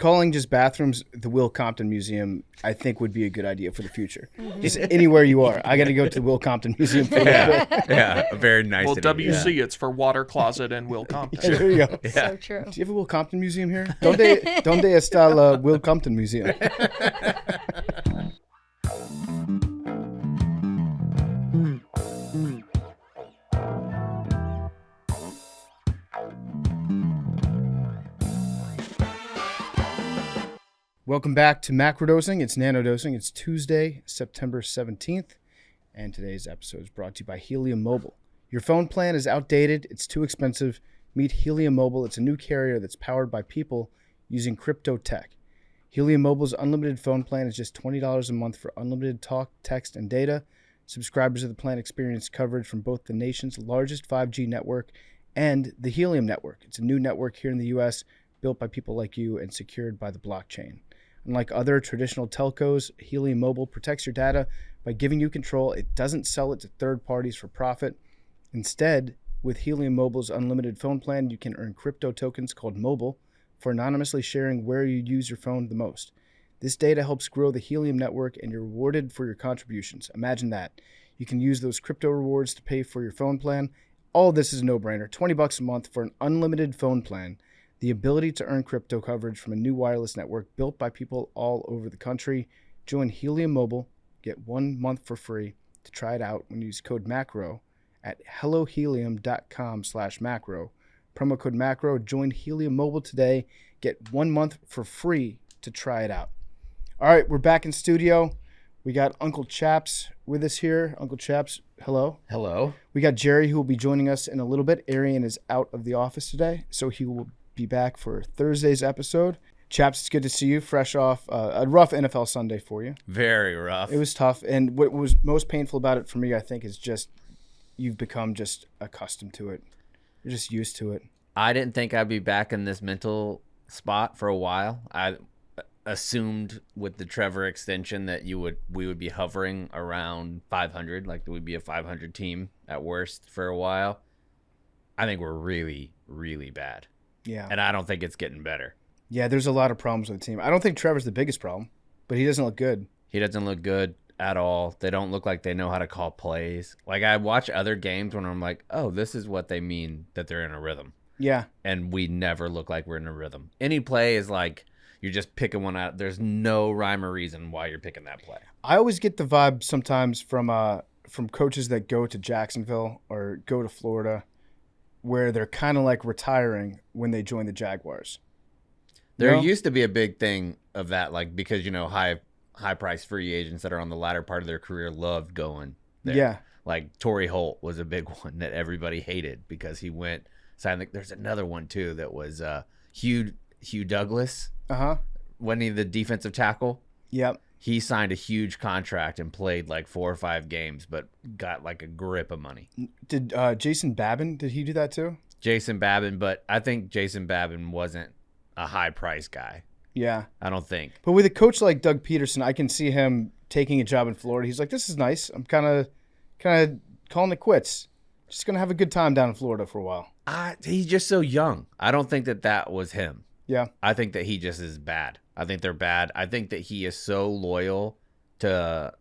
calling just bathrooms the Will Compton Museum, I think, would be a good idea for the future. Just anywhere you are. I got to go to the Will Compton Museum for that. Yeah, a very nice. Well, city. WC, it's for water closet and Will Compton. There you go. So true. Do you have a Will Compton Museum here? Donde está la Will Compton Museum? Welcome back to Macrodosing. It's Nanodosing. It's Tuesday, September 17th, and today's episode is brought to you by Helium Mobile. Your phone plan is outdated. It's too expensive. Meet Helium Mobile. It's a new carrier that's powered by people using crypto tech. Helium Mobile's unlimited phone plan is just $20 a month for unlimited talk, text, and data. Subscribers of the plan experience coverage from both the nation's largest 5G network and the Helium Network. It's a new network here in the U.S., built by people like you and secured by the blockchain. Unlike other traditional telcos, Helium Mobile protects your data by giving you control. It doesn't sell it to third parties for profit. Instead, with Helium Mobile's unlimited phone plan, you can earn crypto tokens called Mobile for anonymously sharing where you use your phone the most. This data helps grow the Helium network, and you're rewarded for your contributions. Imagine that. You can use those crypto rewards to pay for your phone plan. All of this is a no-brainer. $20 a month for an unlimited phone plan. The ability to earn crypto coverage from a new wireless network built by people all over the country. Join Helium Mobile. Get 1 month for free to try it out when you use code MACRO at hellohelium.com/macro. Promo code MACRO. Join Helium Mobile today. Get 1 month for free to try it out. All right, we're back in studio. We got Uncle Chaps with us here. Uncle Chaps, hello. Hello. We got Jerry, who will be joining us in a little bit. Arian is out of the office today, so he will be back for Thursday's episode. Chaps, it's good to see you, fresh off a rough NFL Sunday for you. Very rough. It was tough, and what was most painful about it for me, I think, is just you've become just accustomed to it. You're just used to it. I didn't think I'd be back in this mental spot for a while. I assumed with the Trevor extension that we would be hovering around 500, like we'd be a 500 team at worst for a while. I think we're really, really bad. Yeah. And I don't think it's getting better. Yeah, there's a lot of problems with the team. I don't think Trevor's the biggest problem, but he doesn't look good. He doesn't look good at all. They don't look like they know how to call plays. Like, I watch other games when I'm like, oh, this is what they mean that they're in a rhythm. Yeah. And we never look like we're in a rhythm. Any play is like you're just picking one out. There's no rhyme or reason why you're picking that play. I always get the vibe sometimes from coaches that go to Jacksonville or go to Florida where they're kind of like retiring when they join the Jaguars. There used to be a big thing of that, like, because, high price free agents that are on the latter part of their career loved going there. Yeah. Like Torrey Holt was a big one that everybody hated because he went signed. There's another one too that was Hugh Douglas. Wasn't he the defensive tackle? Yep. He signed a huge contract and played like 4 or 5 games, but got like a grip of money. Did Jason Babin, did he do that too? Jason Babin, but I think Jason Babin wasn't a high price guy. Yeah. I don't think. But with a coach like Doug Peterson, I can see him taking a job in Florida. He's like, this is nice. I'm kind of calling it quits. Just going to have a good time down in Florida for a while. He's just so young. I don't think that was him. Yeah. I think that he just is bad. I think they're bad. I think that he is so loyal to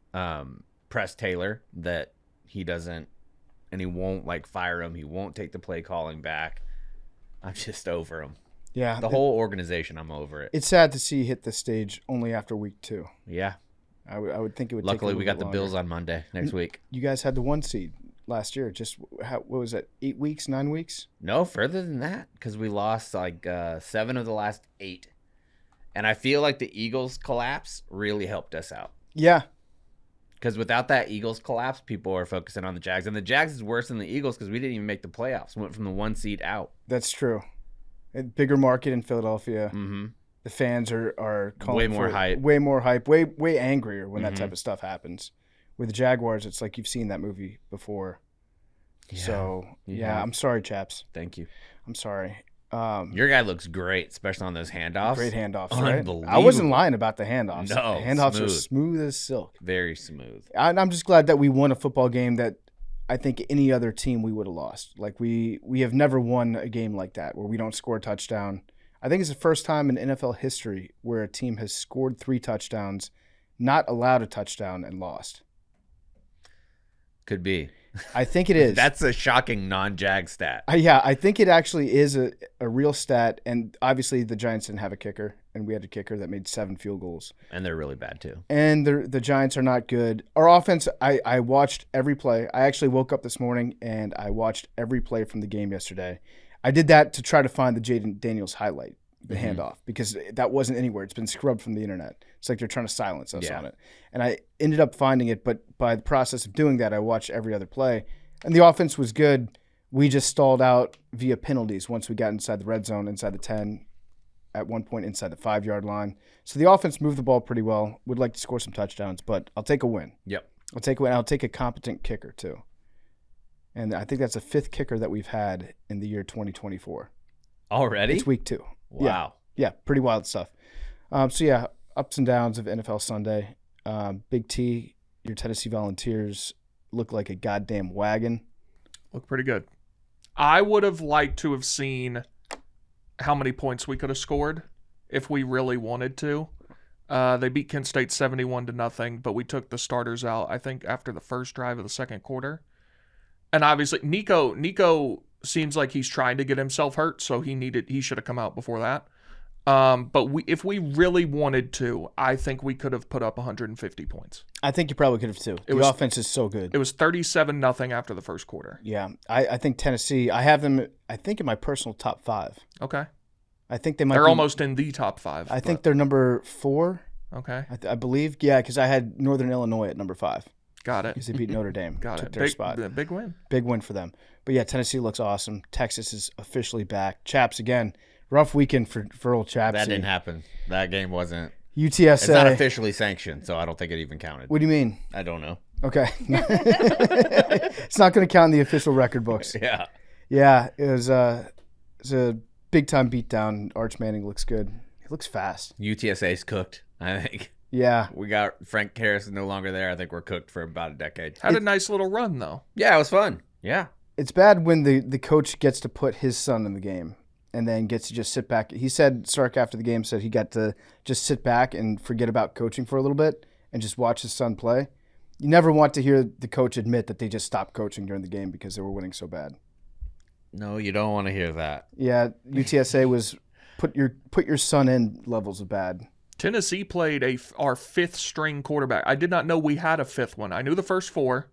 Press Taylor that he doesn't, and he won't like fire him. He won't take the play calling back. I'm just over him. Yeah. The whole organization, I'm over it. It's sad to see he hit the stage only after week 2. Yeah. I would think it would Luckily, take we got the Bills on Monday next week. You guys had the 1 seed last year. Just, what was that, 8 weeks, 9 weeks? No, further than that, because we lost like 7 of the last 8. And I feel like the Eagles collapse really helped us out. Yeah. Because without that Eagles collapse, people are focusing on the Jags. And the Jags is worse than the Eagles because we didn't even make the playoffs. We went from the 1 seed out. That's true. A bigger market in Philadelphia. Mm-hmm. The fans are calling way more hype. Way more hype. Way angrier when that type of stuff happens. With the Jaguars, it's like you've seen that movie before. Yeah. So, yeah, I'm sorry, chaps. Thank you. I'm sorry. Your guy looks great, especially on those handoffs. Great handoffs, right? Unbelievable. I wasn't lying about the handoffs. No, the handoffs smooth. are smooth as silk. Very smooth. I'm just glad that we won a football game that I think any other team we would have lost. Like we have never won a game like that where we don't score a touchdown. I think it's the first time in NFL history where a team has scored 3 touchdowns, not allowed a touchdown, and lost. Could be. I think it is. That's a shocking non-Jag stat. Yeah, I think it actually is a real stat. And obviously the Giants didn't have a kicker, and we had a kicker that made 7 field goals. And they're really bad too. And the Giants are not good. Our offense, I watched every play. I actually woke up this morning and I watched every play from the game yesterday. I did that to try to find the Jaden Daniels highlight, the handoff, because that wasn't anywhere. It's been scrubbed from the internet. It's like they're trying to silence us on it. And I ended up finding it, but by the process of doing that, I watched every other play. And the offense was good. We just stalled out via penalties once we got inside the red zone, inside the 10, at one point inside the 5-yard line. So the offense moved the ball pretty well. Would like to score some touchdowns, but I'll take a win. Yep. I'll take a win. I'll take a competent kicker too. And I think that's the 5th kicker that we've had in the year 2024. Already? It's week 2. Wow. Yeah, pretty wild stuff. So yeah, ups and downs of NFL Sunday. Big T, your Tennessee Volunteers look like a goddamn wagon. Look pretty good. I would have liked to have seen how many points we could have scored if we really wanted to. They beat Kent State 71-0, but we took the starters out, I think, after the first drive of the second quarter. And obviously, Nico seems like he's trying to get himself hurt, so he should have come out before that. But if we really wanted to, I think we could have put up 150 points. I think you probably could have too. The offense is so good. It was 37-0 after the first quarter. Yeah, I think Tennessee. I have them. I think in my personal top 5. Okay. I think they might. They're be, almost in the top 5. I think they're number 4. Okay. I believe. Yeah, because I had Northern Illinois at number 5. Got it. Because they beat Notre Dame. Got took it. their spot. Big win. Big win for them. But yeah, Tennessee looks awesome. Texas is officially back. Chaps again. Rough weekend for old Chaps. That didn't happen. That game wasn't. UTSA. It's not officially sanctioned, so I don't think it even counted. What do you mean? I don't know. Okay. It's not going to count in the official record books. Yeah. Yeah, it was a big time beatdown. Arch Manning looks good. He looks fast. UTSA's cooked, I think. Yeah. We got Frank Harris no longer there. I think we're cooked for about a decade. Had a nice little run, though. Yeah, it was fun. Yeah. It's bad when the coach gets to put his son in the game and then gets to just sit back. He said, Sark after the game said he got to just sit back and forget about coaching for a little bit and just watch his son play. You never want to hear the coach admit that they just stopped coaching during the game because they were winning so bad. No, you don't want to hear that. Yeah, UTSA was put your son in levels of bad. Tennessee played our 5th string quarterback. I did not know we had a 5th one. I knew the first 4.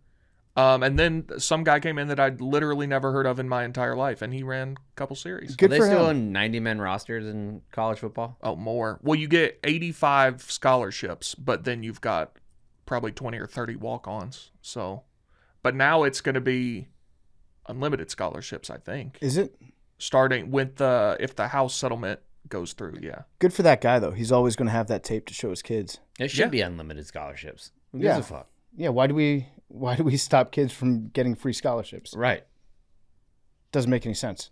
And then some guy came in that I'd literally never heard of in my entire life, and he ran a couple series. Good Are they for still him. in 90-man rosters in college football? Oh, more. Well, you get 85 scholarships, but then you've got probably 20 or 30 walk-ons. So, but now it's going to be unlimited scholarships, I think. Is it? Starting with if the House settlement goes through, yeah. Good for that guy, though. He's always going to have that tape to show his kids. It should be unlimited scholarships. Who gives Yeah. a fuck? Yeah, why do we stop kids from getting free scholarships? Right. Doesn't make any sense.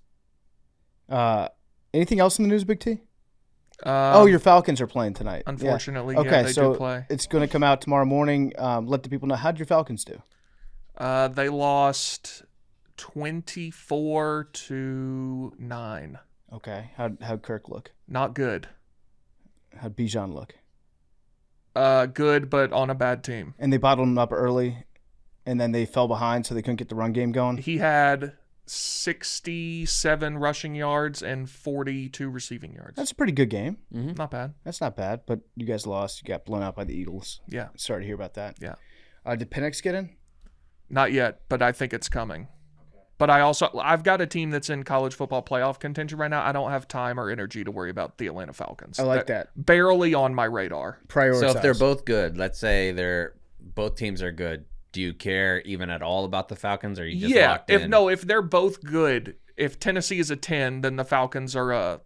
Anything else in the news, Big T? Oh, your Falcons are playing tonight. Unfortunately, yeah. Okay, they so do play. it's going to come out tomorrow morning. Let the people know. How'd your Falcons do? They lost 24-9. Okay. How'd Kirk look? Not good. How'd Bijan look? Good, but on a bad team. And they bottled him up early, and then they fell behind, so they couldn't get the run game going? He had 67 rushing yards and 42 receiving yards. That's a pretty good game. Mm-hmm. Not bad. That's not bad, but you guys lost. You got blown out by the Eagles. Yeah. Sorry to hear about that. Yeah. Did Penix get in? Not yet, but I think it's coming. But I've got a team that's in college football playoff contention right now. I don't have time or energy to worry about the Atlanta Falcons. I like that. Barely on my radar. Prioritize. So if they're both good, let's say both teams are good, do you care even at all about the Falcons, or are you just locked in? If they're both good, if Tennessee is a 10, then the Falcons are a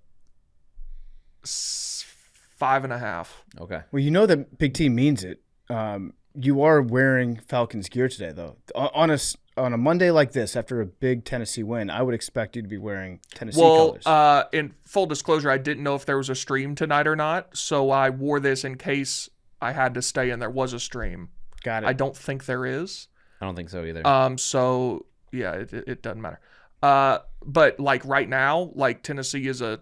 5.5. Okay. Well, you know that Big T means it. You are wearing Falcons gear today, though. On a Monday like this, after a big Tennessee win, I would expect you to be wearing Tennessee colors. In full disclosure, I didn't know if there was a stream tonight or not, so I wore this in case I had to stay and there was a stream. Got it. I don't think there is. I don't think so either. So yeah, it doesn't matter. But like right now, like Tennessee is a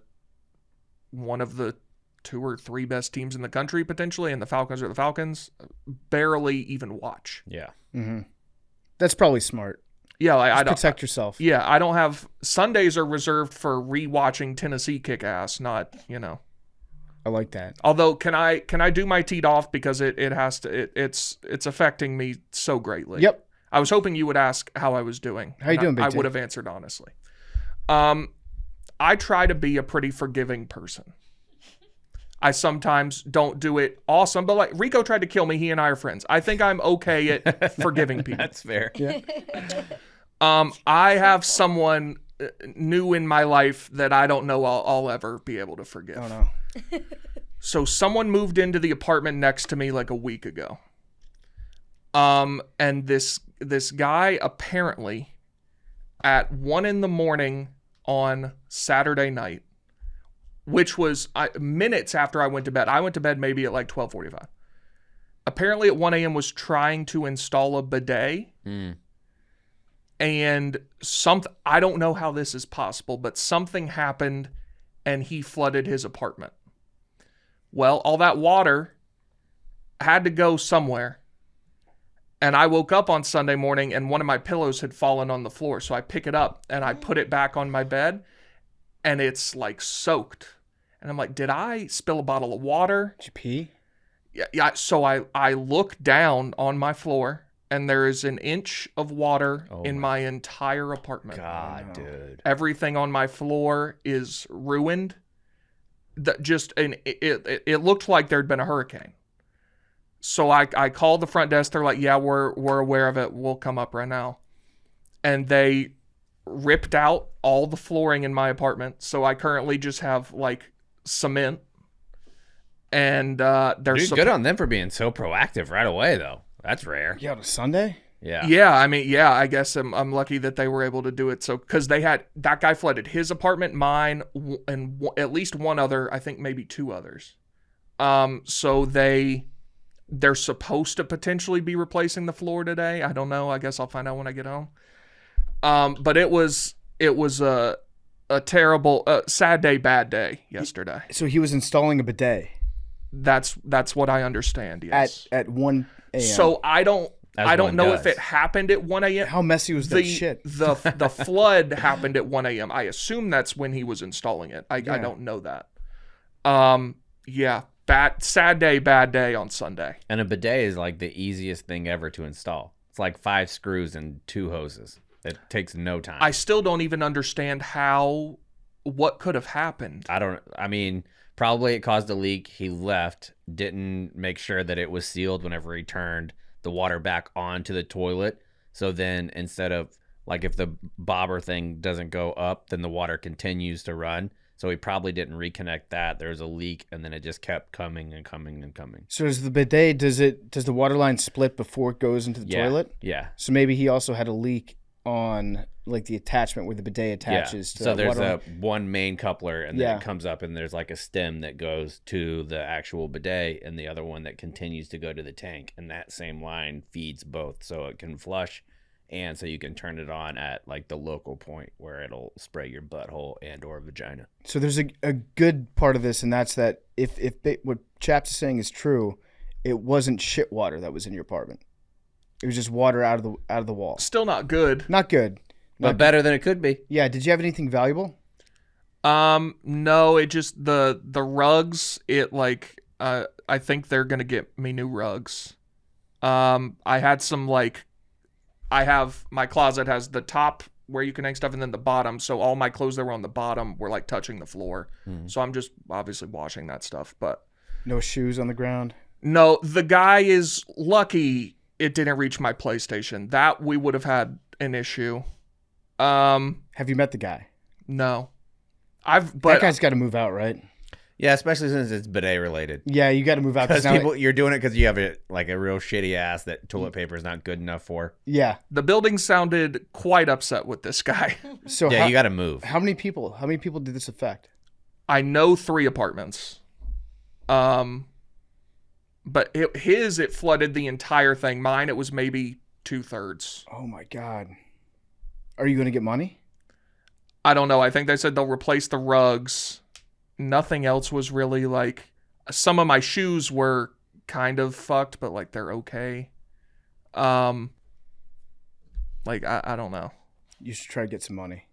one of the 2 or 3 best teams in the country potentially, and the Falcons are the Falcons, barely even watch. Yeah. Mm-hmm. That's probably smart. Yeah, like, Just I don't protect yourself. Yeah, I don't have Sundays are reserved for rewatching Tennessee kick ass, not, I like that. Although can I do my teed off because it has to it's affecting me so greatly. Yep. I was hoping you would ask how I was doing. How you doing, Big I T? would have answered honestly. I try to be a pretty forgiving person. I sometimes don't do it awesome, but like Rico tried to kill me. He and I are friends. I think I'm okay at forgiving people. That's fair. Yeah. I have someone new in my life that I don't know I'll ever be able to forgive. Oh no. So someone moved into the apartment next to me like a week ago. And this guy apparently at 1 a.m. on Saturday night, which was minutes after I went to bed. I went to bed maybe at like 12:45. Apparently at 1 a.m. was trying to install a bidet. And I don't know how this is possible, but something happened and he flooded his apartment. Well, all that water had to go somewhere. And I woke up on Sunday morning and one of my pillows had fallen on the floor. So I pick it up and I put it back on my bed and it's like soaked. And I'm like, did I spill a bottle of water? Did you pee? Yeah. So I look down on my floor and there is an inch of water in my entire apartment. God, dude. Everything on my floor is ruined. It looked like there'd been a hurricane. So I called the front desk. They're like, yeah, we're aware of it. We'll come up right now. And they ripped out all the flooring in my apartment. So I currently just have like cement. And there's Dude, good on them for being so proactive right away, though. That's rare. Yeah, on a Sunday? Yeah. Yeah, I mean, yeah, I guess I'm lucky that they were able to do it. So, because that guy flooded his apartment, mine, and at least one other, I think maybe 2 others. So they're supposed to potentially be replacing the floor today. I don't know. I guess I'll find out when I get home. But it was a terrible, sad day, bad day yesterday. So he was installing a bidet That's what I understand. Yes. at 1 a.m. So I don't know if it happened at 1 a.m. How messy was that shit? The flood happened at 1 a.m. I assume that's when he was installing it. I don't know that. Yeah. Sad day, bad day on Sunday. And a bidet is like the easiest thing ever to install. It's like 5 screws and 2 hoses. It takes no time. I still don't even understand what could have happened. I mean, probably it caused a leak. He left, didn't make sure that it was sealed whenever he turned the water back onto the toilet. So then instead of, like, if the bobber thing doesn't go up, then the water continues to run. So he probably didn't reconnect that. There was a leak, and then it just kept coming and coming and coming. So does the bidet, does the water line split before it goes into the toilet? Yeah. So maybe he also had a leak on like the attachment where the bidet attaches to so that there's water one main coupler, and then it comes up, and there's like a stem that goes to the actual bidet, and the other one that continues to go to the tank, and that same line feeds both, so it can flush, and so you can turn it on at like the local point where it'll spray your butthole and or vagina. So there's a good part of this, and that's that if what Chaps is saying is true, it wasn't shit water that was in your apartment. It was just water out of the wall. Still not good. Not good. But better than it could be. Yeah. Did you have anything valuable? No, it just the rugs. It like I think they're gonna get me new rugs. I had some my closet has the top where you can hang stuff and then the bottom. So all my clothes that were on the bottom were like touching the floor. So I'm just obviously washing that stuff. But No shoes on the ground. no, the guy is lucky it didn't reach my PlayStation. That we would have had an issue. Have you met the guy? No. That guy's got to move out, right? Yeah, especially since it's bidet related. Yeah, you got to move out Because you're doing it because you have a real shitty ass that toilet paper is not good enough for. Yeah. The building sounded quite upset with this guy. So yeah, you got to move. How many people did this affect? I know 3 apartments. But it flooded the entire thing. Mine, it was maybe 2/3. Oh my God. Are you going to get money? I don't know. I think they said they'll replace the rugs nothing else was really like. Some of my shoes were kind of fucked, but like they're okay. Like I don't know. You should try to get some money.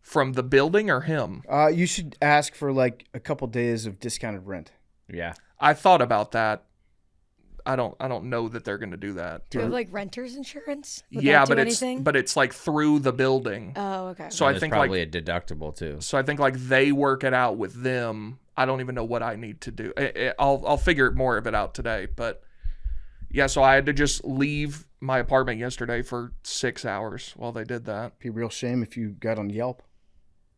From the building or him? You should ask for like a couple days of discounted rent. Yeah. I thought about that. I don't know that they're going to do that. Do you have like renter's insurance? Would Yeah, that do but anything? it's like through the building. Oh, okay. So And I there's think probably like a deductible too. so I think like they work it out with them. I don't even know what I need to do. I'll figure more of it out today, but yeah, so I had to just leave my apartment yesterday for 6 hours while they did that. Be a real shame if you got on Yelp.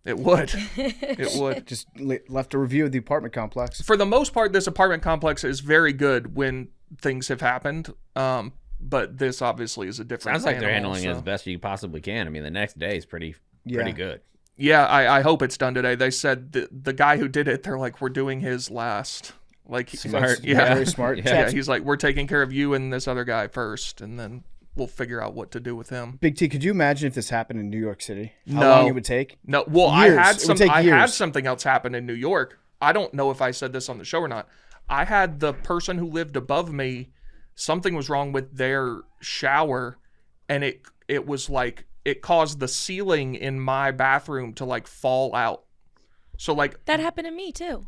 It would. It would. Just left a review of the apartment complex. For the most part, this apartment complex is very good when things have happened. But this obviously is a different Sounds like they're animal, handling it so. as best you possibly can. I mean, the next day is pretty good. Yeah, I hope it's done today. They said the guy who did it, they're like, we're doing his last. Like, Smart. Yeah. Very smart. Yeah. Yeah, Chaps, he's like, we're taking care of you and this other guy first, and then we'll figure out what to do with him. Big T, could you imagine if this happened in New York City? How No. long it would take? No, well, Years. I had It would take I had years. something else happen in New York. I don't know if I said this on the show or not. I had the person who lived above me, something was wrong with their shower, and it was like it caused the ceiling in my bathroom to like fall out. So like That happened to me too.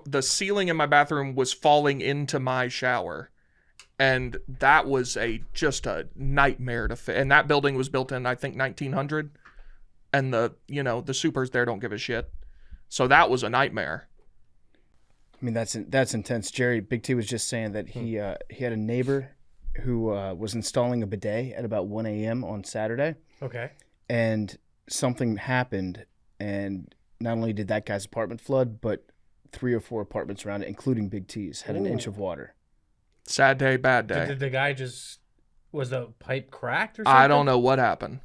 the ceiling in my bathroom was falling into my shower. And that was just a nightmare to fit. And that building was built in, I think, 1900. And the supers there don't give a shit. So that was a nightmare. I mean, that's intense. Jerry, Big T was just saying that he had a neighbor who was installing a bidet at about 1 a.m. on Saturday. Okay. And something happened, and not only did that guy's apartment flood, but 3 or 4 apartments around it, including Big T's, had an inch of water. Sad day, bad day. Did the guy was the pipe cracked or something? I don't know what happened.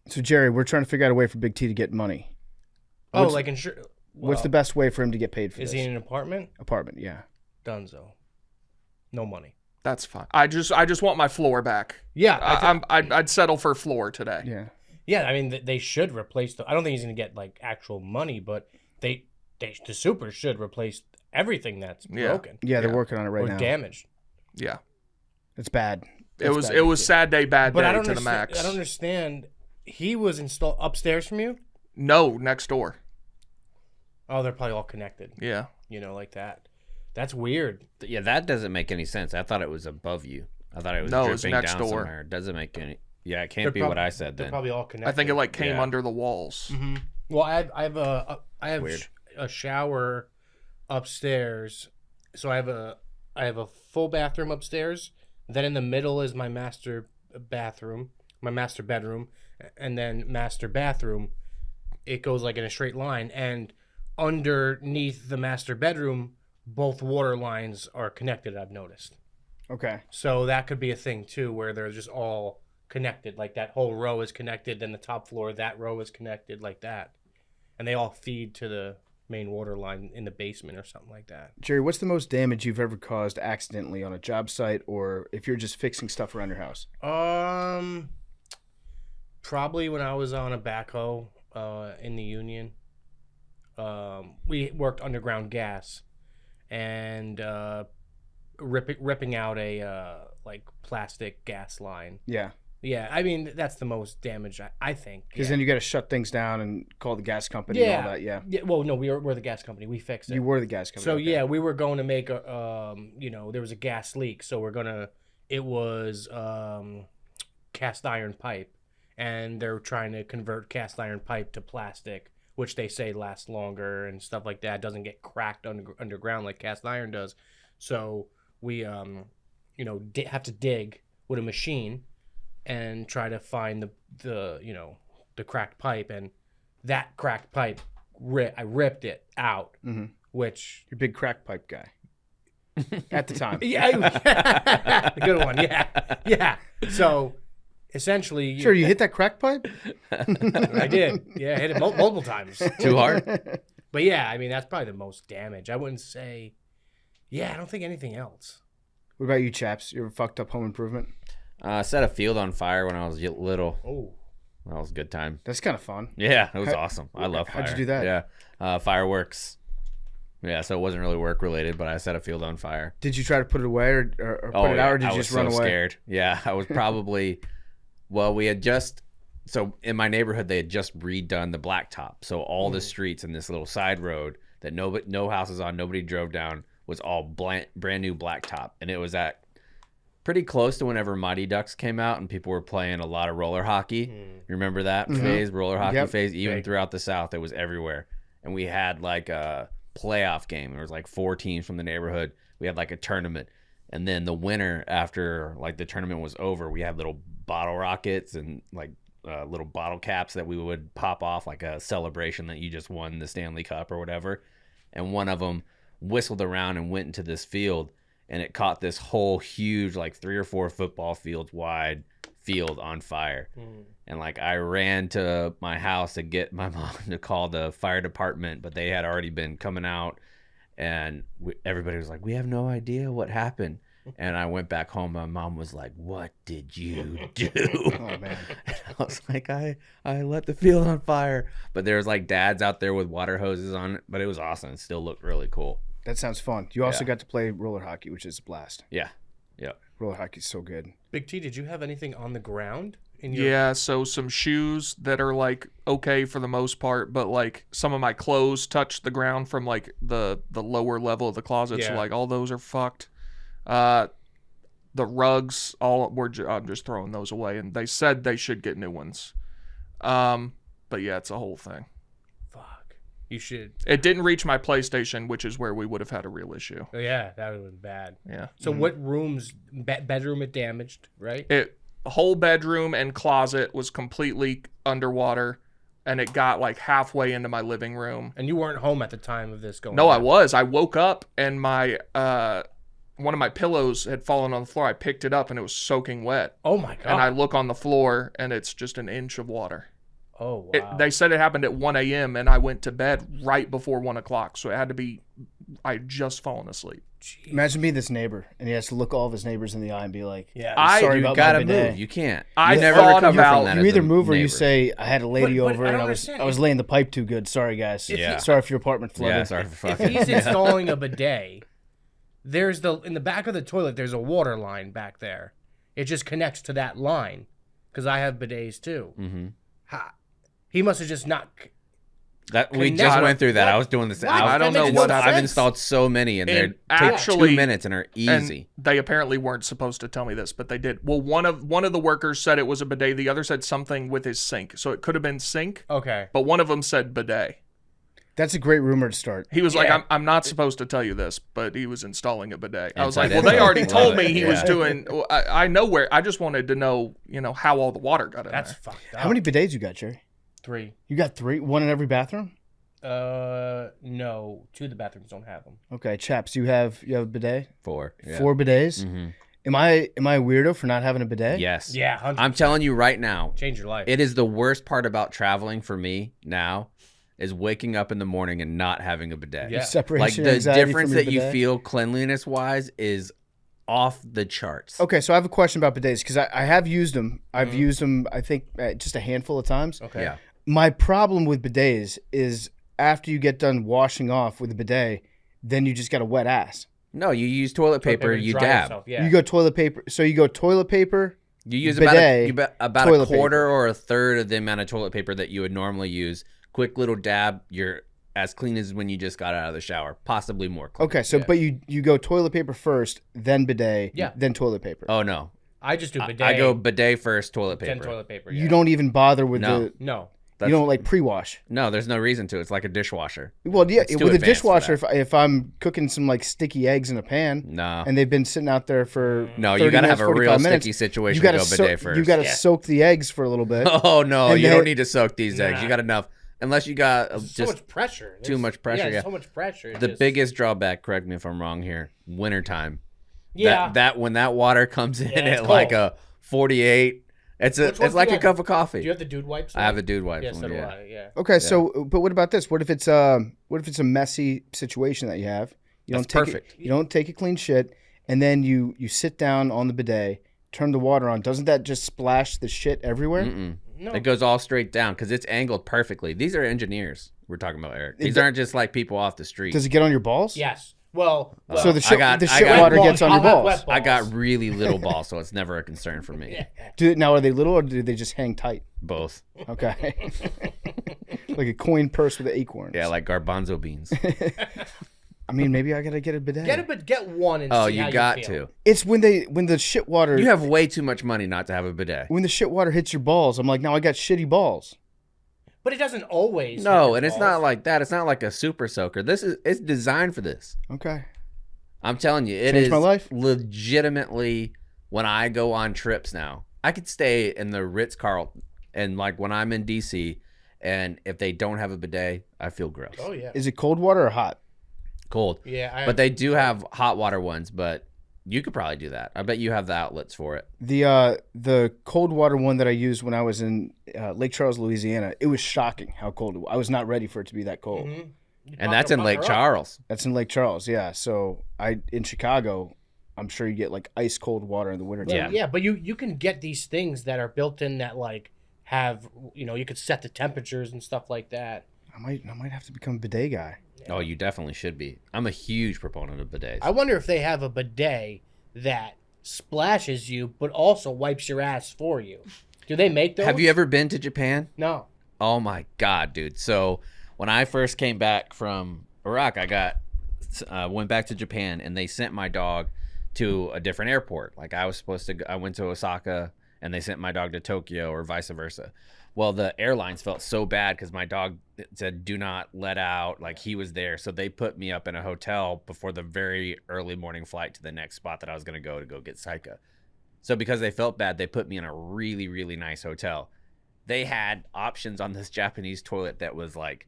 So, Jerry, we're trying to figure out a way for Big T to get money. Oh, What's- like insurance. What's the best way for him to get paid for Is this? he in an apartment? Apartment, yeah. Dunzo. No money. That's fine. I just want my floor back. Yeah, I'd settle for floor today. Yeah. yeah. I mean, they should replace the. I don't think he's gonna get like actual money, but the supers should replace everything that's Yeah. broken Yeah, they're Yeah. working on it right or now. damaged. Yeah. It's bad. It was bad, it Big was T. sad day, bad But day I don't to the understand. max. I don't understand. He was installed upstairs from you. No, next door. Oh, they're probably all connected. Yeah. Like that. That's weird. Yeah, that doesn't make any sense. I thought it was above you. I thought it was No, it was dripping next down door. somewhere. It doesn't make any. Yeah, it can't They're be what I said They're then. probably all connected. I think it like came Yeah. under the walls. Mm-hmm. Well, I have Weird. a shower upstairs, so I have a full bathroom upstairs. Then in the middle is my master bedroom, and then master bathroom. It goes like in a straight line, and underneath the master bedroom, both water lines are connected. I've noticed. Okay. So that could be a thing too, where they're just all connected. Like that whole row is connected, then the top floor, that row is connected like that. And they all feed to the main water line in the basement or something like that. Jerry, what's the most damage you've ever caused accidentally on a job site, or if you're just fixing stuff around your house? Probably when I was on a backhoe in the union. We worked underground gas and ripping out a like plastic gas line. Yeah. Yeah, I mean that's the most damage I think. Because Yeah. then you got to shut things down and call the gas company and all that. Yeah. Yeah. Well, no, we're the gas company. We fixed it. You were the gas company. So okay. yeah, we were going to make a there was a gas leak, so it was cast iron pipe, and they're trying to convert cast iron pipe to plastic, which they say lasts longer and stuff like that. It doesn't get cracked underground like cast iron does. So we have to dig with a machine and try to find the cracked pipe, and that cracked pipe I ripped it out, which You're a big crack pipe guy. At the time. yeah, good one, yeah. So essentially, Sure, you hit that crack pipe? I did, yeah, I hit it multiple times. Too hard? But yeah, I mean that's probably the most damage. I wouldn't say, I don't think anything else. What about you, chaps? You ever fucked up home improvement? Set a field on fire when I was little. Oh, That was a good time. That's kind of fun. Yeah, it was awesome. I love fire. How'd you do that? Yeah. Fireworks. Yeah, so it wasn't really work related, but I set a field on fire. Did you try to put it away or put it out, or did you just run away? I was so scared. Yeah, I was probably. Well, we had just. So in my neighborhood, they had just redone the blacktop. So all the streets in this little side road that no houses on, nobody drove down, was all brand new blacktop, and it was at pretty close to whenever Mighty Ducks came out, and people were playing a lot of roller hockey. You remember that phase, roller hockey phase? Even throughout the South, it was everywhere. And we had like a playoff game. There was like 4 teams from the neighborhood. We had like a tournament, and then the winner, after like the tournament was over, we had little bottle rockets and like little bottle caps that we would pop off, like a celebration that you just won the Stanley Cup or whatever. And one of them whistled around and went into this field, and it caught this whole huge, like 3 or 4 football fields wide field on fire. And like I ran to my house to get my mom to call the fire department, but they had already been coming out, and everybody was like, we have no idea what happened. And I went back home. My mom was like, what did you do? Oh, man. And I was like, I let the field on fire. But there was like dads out there with water hoses on it. But it was awesome. It still looked really cool. That sounds fun. You also got to play roller hockey, which is a blast. Yeah. Yeah. Roller hockey's so good. Big T, did you have anything on the ground? Yeah, so some shoes that are like okay for the most part, but like some of my clothes touched the ground from like the lower level of the closet. So like all those are fucked. The rugs, I'm just throwing those away, and they said they should get new ones. But yeah, it's a whole thing. Fuck. You should. It didn't reach my PlayStation, which is where we would have had a real issue. Oh, yeah, that would have been bad. Yeah. So what rooms, bedroom it damaged, right? Whole bedroom and closet was completely underwater, and it got like halfway into my living room. And you weren't home at the time of this going No, on. I was. I woke up, and my one of my pillows had fallen on the floor. I picked it up, and it was soaking wet. Oh, my God. And I look on the floor, and it's just an inch of water. Oh, wow. They said it happened at 1 a.m., and I went to bed right before 1 o'clock, so it had to be, I had just fallen asleep. Jeez. Imagine being this neighbor, and he has to look all of his neighbors in the eye and be like, Yeah. sorry You about gotta my bidet. move. You can't. I You never thought recover about- from that. You as either a move or you neighbor. say, I had a lady But over I and don't I was understand. laying the pipe too good. Sorry, guys. Yeah. Sorry if your apartment flooded. Yeah, sorry for If fucking. he's installing a bidet, there's in the back of the toilet, there's a water line back there. It just connects to that line, because I have bidets too. Mm-hmm. He must have just not. That we Connect- just went through that. I was doing this. What? I don't That know makes what no happened. I've sense. installed so many, and they And take actually- 2 minutes and are easy. And they apparently weren't supposed to tell me this, but they did. Well, one of the workers said it was a bidet. The other said something with his sink. So it could have been sink, Okay. but one of them said bidet. That's a great rumor to start. He was Yeah. like, I'm not supposed to tell you this, but he was installing a bidet. I was Inside like, well, they info. already told me he Yeah. was doing. Well, I know where. I just wanted to know, how all the water got in That's there. fucked up. How many bidets you got, Jerry? 3. You got 3? One in every bathroom? No. 2 of the bathrooms don't have them. Okay, Chaps, you have a bidet? 4. Yeah. 4 bidets? Mm-hmm. Am I a weirdo for not having a bidet? Yes. Yeah, 100%. I'm telling you right now, Change your life. it is the worst part about traveling for me now, is waking up in the morning and not having a bidet. Yeah. Separation Like the anxiety difference from your that you bidet? feel cleanliness wise is off the charts. Okay, so I have a question about bidets because I have used them. I've used them, I think, just a handful of times. Okay. Yeah. My problem with bidets is after you get done washing off with a bidet, then you just got a wet ass. No, you use toilet paper, you dry dab. yourself, yeah. You go toilet paper. So you go toilet paper. You use Bidet, about a toilet quarter paper. or a third of the amount of toilet paper that you would normally use. Quick little dab, you're as clean as when you just got out of the shower, possibly more clean. Okay, so but you go toilet paper first, then bidet, Yeah. then toilet paper. Oh no, I just do bidet. I go bidet first, toilet paper. then toilet paper. You Yeah. don't even bother with No. the. No. You don't like pre-wash. No, there's no reason to. It's like a dishwasher. Well, yeah, It's too with a advanced for dishwasher, if I'm cooking some like sticky eggs in a pan, No, and they've been sitting out there for no, 30 you gotta minutes, have a real 45 minutes, sticky situation you to gotta go bidet first. You got to Yeah. soak the eggs for a little bit. Oh no, And you then- don't need to soak these eggs. Nah. You got enough, unless you got So just much pressure. too much pressure, Yeah, yeah. so much pressure. the biggest drawback. Correct me if I'm wrong here. Wintertime. Yeah. That when that water comes in Yeah, it's at like cold. a 48, it's Which ones like do a you cup of Do you coffee. have the dude wipes? I have a dude wipe. Yeah, so one, do yeah. I. Yeah. Okay, so but what about this? What if it's a messy situation that you have? You That's don't take perfect. You don't take a clean shit, and then you sit down on the bidet, turn the water on. Doesn't that just splash the shit everywhere? Mm-mm. No. It goes all straight down because it's angled perfectly. These are engineers. We're talking about Eric. These aren't just like people off the street. Does it get on your balls? Yes. Well, So the shit got water wet gets on your balls. I'll have balls. wet balls. I got really little balls, so it's never a concern for me. Now, are they little or do they just hang tight? Both. Okay. Like a coin purse with acorns. Yeah, like garbanzo beans. I mean, maybe I gotta get a bidet. Get one and Oh, see how you got feel. to. It's when the shit water. You have way too much money not to have a bidet. When the shit water hits your balls, I'm like, now I got shitty balls. But it doesn't always. No, hit your and it's balls. not like that. It's not like a super soaker. It's designed for this. Okay. I'm telling you, it Changed is my life. legitimately when I go on trips now. I could stay in the Ritz-Carlton, and like when I'm in DC, and if they don't have a bidet, I feel gross. Oh yeah. Is it cold water or hot? Cold. Yeah. But they do have hot water ones, but you could probably do that. I bet you have the outlets for it. The cold water one that I used when I was in Lake Charles, Louisiana, it was shocking how cold it was. I was not ready for it to be that cold. And that's in Lake Charles. That's in Lake Charles, yeah. So in Chicago, I'm sure you get like ice cold water in the winter. Yeah. Yeah, but you can get these things that are built in that like have you could set the temperatures and stuff like that. I might have to become a bidet guy. Oh, you definitely should be. I'm a huge proponent of bidets. I wonder if they have a bidet that splashes you but also wipes your ass for you. Do they make those? Have you ever been to Japan? No. Oh my God, dude. So when I first came back from Iraq, I went back to Japan and they sent my dog to a different airport. Like I went to Osaka and they sent my dog to Tokyo or vice versa. Well, the airlines felt so bad because my dog said, do not let out. Like he was there. So they put me up in a hotel before the very early morning flight to the next spot that I was going to go get Saika. So because they felt bad, they put me in a really, really nice hotel. They had options on this Japanese toilet that was like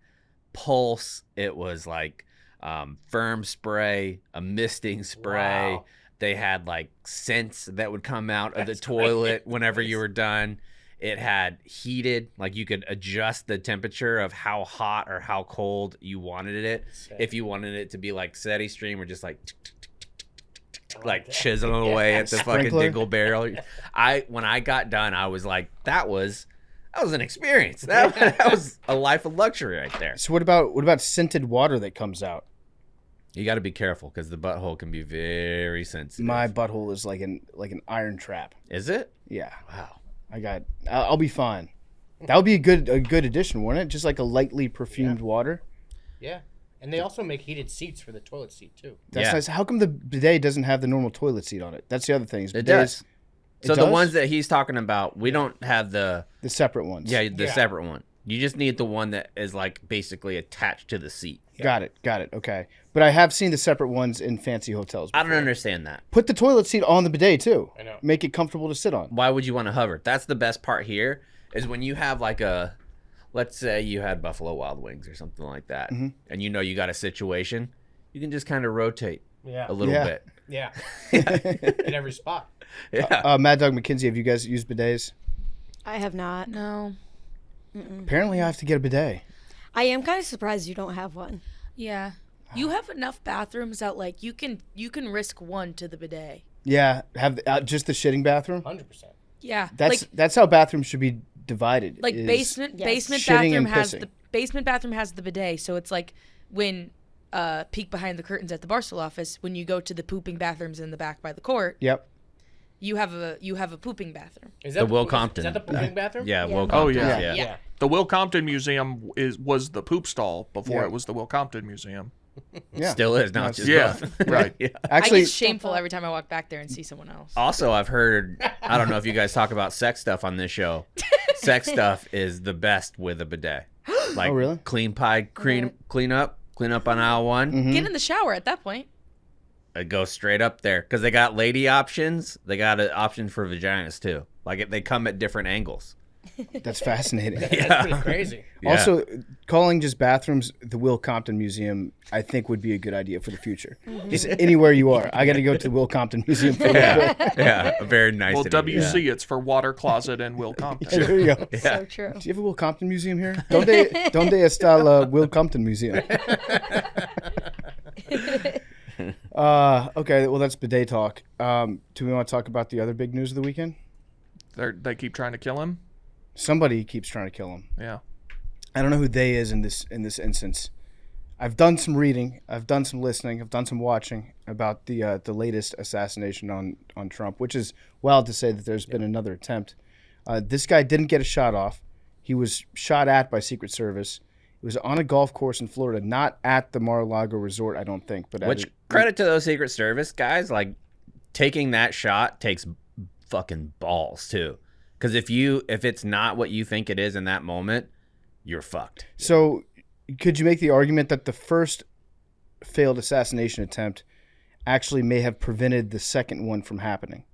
Pulse. It was like firm spray, a misting spray. Wow. They had like scents that would come out of the toilet whenever you were done. It had heated, like you could adjust the temperature of how hot or how cold you wanted it. Sick. If you wanted it to be like steady stream or just like like chiseling away at the fucking Sprinkler. dingle barrel. When I got done, I was like, that was an experience. That was a life of luxury right there. So what about scented water that comes out? You got to be careful because the butthole can be very sensitive. My butthole is like an iron trap. Is it? Yeah. Wow. I'll be fine. That would be a good addition, wouldn't it? Just like a lightly perfumed water. Yeah. And they also make heated seats for the toilet seat too. That's Yeah. nice. How come the bidet doesn't have the normal toilet seat on it? That's the other thing. It does. So the does? ones that he's talking about, we don't have the separate ones. the Yeah. separate one. You just need the one that is like basically attached to the seat. Got it. Okay. But I have seen the separate ones in fancy hotels I before. don't understand that. Put the toilet seat on the bidet too. I know. Make it comfortable to sit on. Why would you want to hover? That's the best part here is when you have like let's say you had Buffalo Wild Wings or something like that, and you got a situation, you can just kind of rotate Yeah. a little Yeah. bit. Yeah. In every spot. Yeah. Mad Dog McKenzie, have you guys used bidets? I have not. No. Apparently, I have to get a bidet. I am kind of surprised you don't have one. Yeah. You have enough bathrooms that like you can risk one to the bidet. Yeah, have just the shitting bathroom. 100%. Yeah. That's how bathrooms should be divided. like is basement Yes. basement shitting bathroom and has pissing. the basement bathroom has the bidet, so it's like when peek behind the curtains at the Barstool office, when you go to the pooping bathrooms in the back by the court, Yep. you have a pooping bathroom. Is The Will Compton. Is that the pooping bathroom? Yeah, Yeah. Will Oh, Compton's, yeah. Yeah. The Will Compton Museum was the poop stall before Yeah. it was the Will Compton Museum. Yeah. Still is, now it's just Yeah, both. right. Yeah. I Actually, get shameful every time I walk back there and see someone else. Also, I've heard, I don't know if you guys talk about sex stuff on this show. Sex stuff is the best with a bidet. Like Oh, really? clean up on aisle one. Mm-hmm. Get in the shower at that point. It goes straight up there because they got lady options. They got an option for vaginas too. Like they come at different angles. that's fascinating. That's pretty crazy. Yeah. Also, calling just bathrooms the Will Compton Museum, I think, would be a good idea for the future. Just anywhere you are, I got to go to the Will Compton Museum for a little bit. Yeah, very nice. Well, of you. WC, it's for water closet and Will Compton. There you go. So true. Do you have a Will Compton Museum here? Donde está Will Compton Museum? Okay, well, that's bidet talk. Do we want to talk about the other big news of the weekend? They keep trying to kill him. Somebody keeps trying to kill him. Yeah. I don't know who they is in this instance. I've done some reading, I've done some listening, I've done some watching about the latest assassination on Trump, which is wild to say that there's been another attempt. This guy didn't get a shot off. He was shot at by Secret Service. It was on a golf course in Florida, not at the Mar-a-Lago resort, I don't think. But Which credit to those Secret Service guys, like taking that shot takes fucking balls too. Because if it's not what you think it is in that moment, you're fucked. So could you make the argument that the first failed assassination attempt actually may have prevented the second one from happening?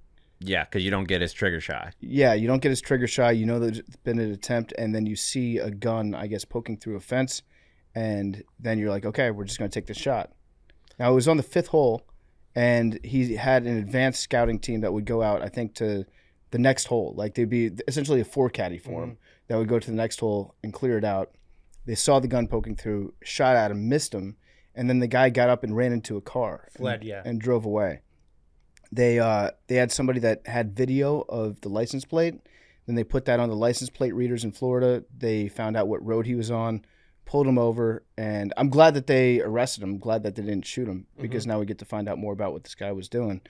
Yeah, because you don't get as trigger shy. Yeah, you don't get as trigger shy. You know there's been an attempt, and then you see a gun, I guess, poking through a fence, and then you're like, okay, we're just going to take this shot. Now, it was on the 5th hole, and he had an advanced scouting team that would go out, I think, to the next hole. Like, they'd be essentially a 4-caddy for him that would go to the next hole and clear it out. They saw the gun poking through, shot at him, missed him, and then the guy got up and ran into a car. Fled, and drove away. They had somebody that had video of the license plate. Then they put that on the license plate readers in Florida. They found out what road he was on, pulled him over, and I'm glad that they arrested him. I'm glad that they didn't shoot him because now we get to find out more about what this guy was doing.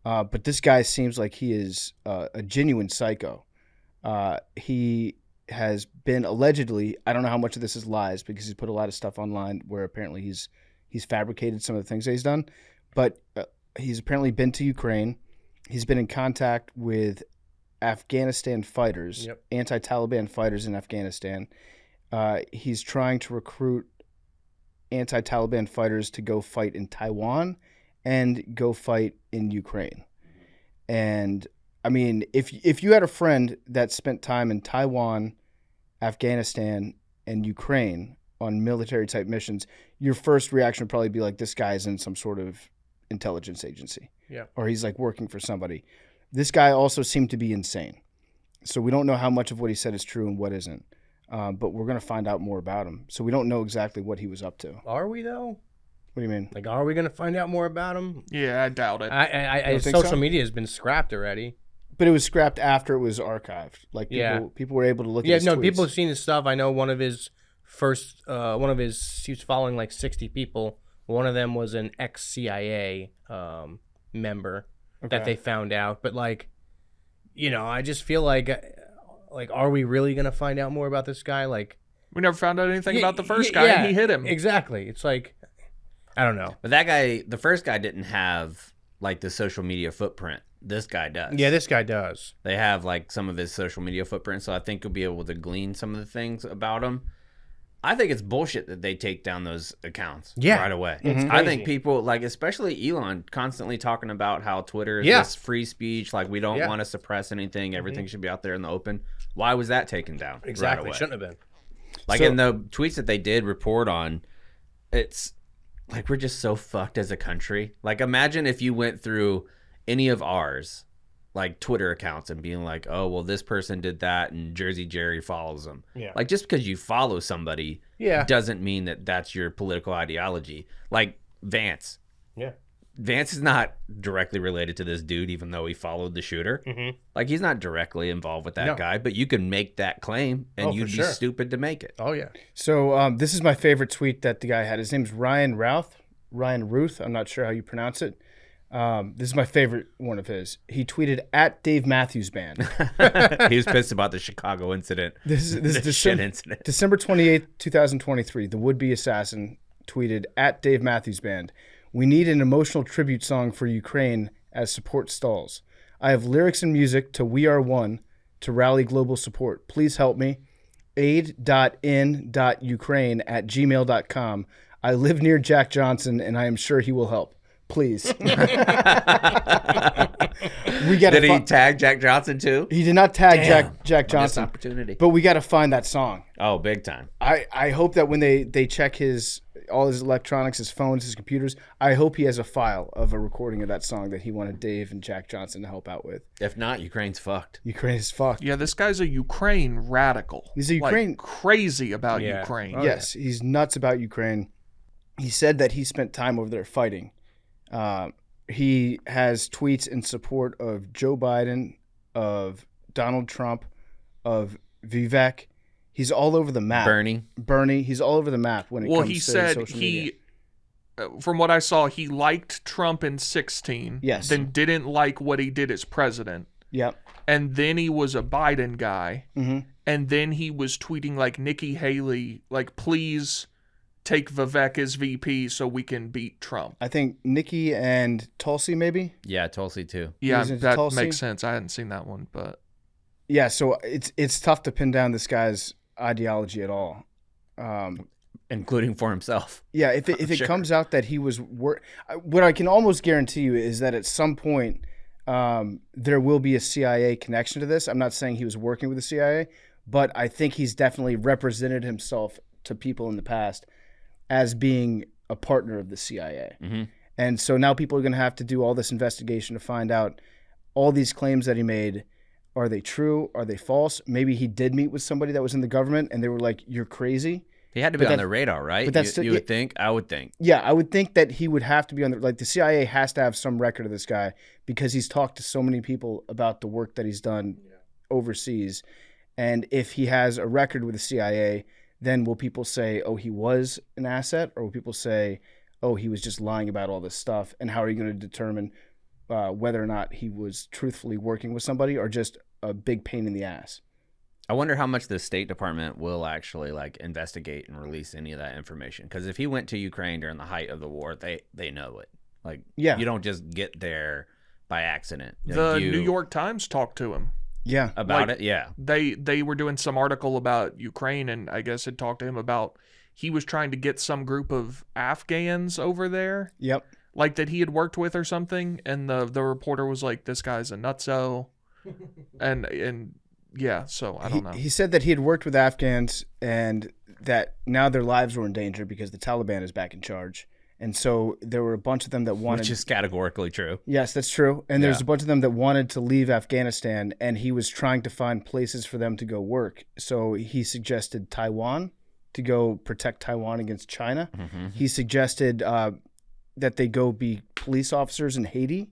But this guy seems like he is a genuine psycho. He has been allegedly, I don't know how much of this is lies because he's put a lot of stuff online where apparently he's fabricated some of the things that he's done, but he's apparently been to Ukraine. He's been in contact with Afghanistan fighters, anti-Taliban fighters in Afghanistan. He's trying to recruit anti-Taliban fighters to go fight in Taiwan and go fight in Ukraine. And I mean, if you had a friend that spent time in Taiwan, Afghanistan, and Ukraine on military type missions, your first reaction would probably be like, this guy's in some sort of intelligence agency. Yeah. Or he's like working for somebody. This guy also seemed to be insane. So we don't know how much of what he said is true and what isn't. But we're going to find out more about him. So we don't know exactly what he was up to. Are we though? What do you mean? Like, are we going to find out more about him? Yeah, I doubt it. I think social so? media has been scrapped already. But it was scrapped after it was archived. Like people were able to look at his tweets. People have seen his stuff. I know one of his he was following like 60 people. One of them was an ex-CIA member that they found out. But like, I just feel like, are we really going to find out more about this guy? Like, We never found out anything about the first guy, and he hit him. Exactly. It's like, I don't know. But that guy, the first guy didn't have like the social media footprint. This guy does. Yeah, this guy does. They have like some of his social media footprint, so I think you'll be able to glean some of the things about him. I think it's bullshit that they take down those accounts right away. I think people, like especially Elon, constantly talking about how Twitter is this free speech, like we don't want to suppress anything, everything should be out there in the open. Why was that taken down right away? Shouldn't have been. Like in the tweets that they did report on, it's like we're just so fucked as a country. Like imagine if you went through any of ours like Twitter accounts and being like, oh, well, this person did that and Jersey Jerry follows them. Yeah. Like just because you follow somebody doesn't mean that that's your political ideology. Like Vance. Yeah. Vance is not directly related to this dude, even though he followed the shooter. Mm-hmm. Like he's not directly involved with that guy, but you can make that claim and you'd be stupid to make it. Oh, yeah. So this is my favorite tweet that the guy had. His name's Ryan Ruth. I'm not sure how you pronounce it. This is my favorite one of his. He tweeted at Dave Matthews Band. He was pissed about the Chicago incident. This is shit incident. December 28th, 2023. The would-be assassin tweeted at Dave Matthews Band. We need an emotional tribute song for Ukraine as support stalls. I have lyrics and music to We Are One to rally global support. Please help me. aid.in.ukraine@gmail.com. I live near Jack Johnson and I am sure he will help. Please. Did he tag Jack Johnson too? He did not tag Jack Johnson. Opportunity. But we got to find that song. Oh, big time. I hope that when they check all his electronics, his phones, his computers, I hope he has a file of a recording of that song that he wanted Dave and Jack Johnson to help out with. If not, Ukraine's fucked. Ukraine is fucked. Yeah, this guy's a Ukraine radical. He's a Ukraine like, crazy about Ukraine. Oh, yes, he's nuts about Ukraine. He said that he spent time over there fighting. He has tweets in support of Joe Biden, of Donald Trump, of Vivek. He's all over the map. Bernie. He's all over the map when it Well, comes he to said social media. from what I saw, he liked Trump in 2016. Yes. Then didn't like what he did as president. Yep. And then he was a Biden guy. Mm-hmm. And then he was tweeting like Nikki Haley, like, please take Vivek as VP so we can beat Trump. I think Nikki and Tulsi maybe. Yeah, Tulsi too. Yeah, was into that Tulsi? makes sense. I hadn't seen that one, but Yeah, so it's tough to pin down this guy's ideology at all. Including for himself. Yeah, if it Sure. comes out that he was what I can almost guarantee you is that at some point there will be a CIA connection to this. I'm not saying he was working with the CIA, but I think he's definitely represented himself to people in the past as being a partner of the CIA. Mm-hmm. And so now people are going to have to do all this investigation to find out all these claims that he made. Are they true? Are they false? Maybe he did meet with somebody that was in the government and they were like, you're crazy. He had to be But on that's- the radar, right? but that's you still- would think. I would think. Yeah, I would think that he would have to be on the CIA has to have some record of this guy because he's talked to so many people about the work that he's done overseas. And if he has a record with the CIA, then will people say, oh, he was an asset? Or will people say, oh, he was just lying about all this stuff? And how are you going to determine whether or not he was truthfully working with somebody or just a big pain in the ass? I wonder how much the State Department will actually like investigate and release any of that information. Because if he went to Ukraine during the height of the war, they know it. Like, Yeah. you don't just get there by accident. Like, the New York Times talked to him. Yeah. about like- it, yeah. They were doing some article about Ukraine, and I guess it talked to him about he was trying to get some group of Afghans over there, Yep. like that he had worked with or something, and the reporter was like, "This guy's a nutso," and yeah, so I don't know. He said that he had worked with Afghans and that now their lives were in danger because the Taliban is back in charge. And so there were a bunch of them that wanted... Which is categorically true. Yes, that's true. And there's Yeah. a bunch of them that wanted to leave Afghanistan, and he was trying to find places for them to go work. So he suggested Taiwan to go protect Taiwan against China. Mm-hmm. He suggested that they go be police officers in Haiti,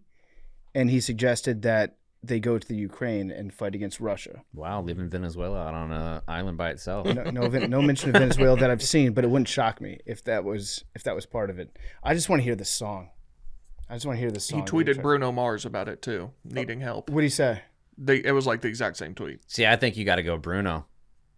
and he suggested that they go to the Ukraine and fight against Russia. Wow, leaving Venezuela out on an island by itself. No mention of Venezuela that I've seen, but it wouldn't shock me if that was part of it. I just want to hear this song. He tweeted Bruno Mars about it too, needing help. What do you say? It was like the exact same tweet. See, I think you got to go Bruno.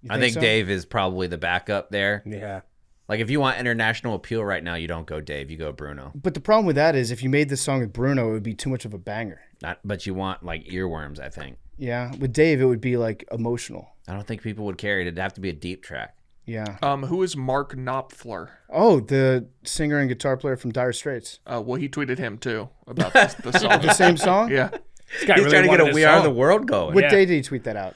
You I think so? Dave is probably the backup there. Yeah. Like, if you want international appeal right now, you don't go Dave, you go Bruno. But the problem with that is if you made this song with Bruno, it would be too much of a banger. But you want, like, earworms, I think. Yeah. With Dave, it would be like emotional. I don't think people would care. It'd have to be a deep track. Yeah. Who is Mark Knopfler? Oh, the singer and guitar player from Dire Straits. Well, he tweeted him too about the song. The same song? Yeah, This guy He's really trying to get wanted a this We Are song. the World going. What Yeah. day did he tweet that out?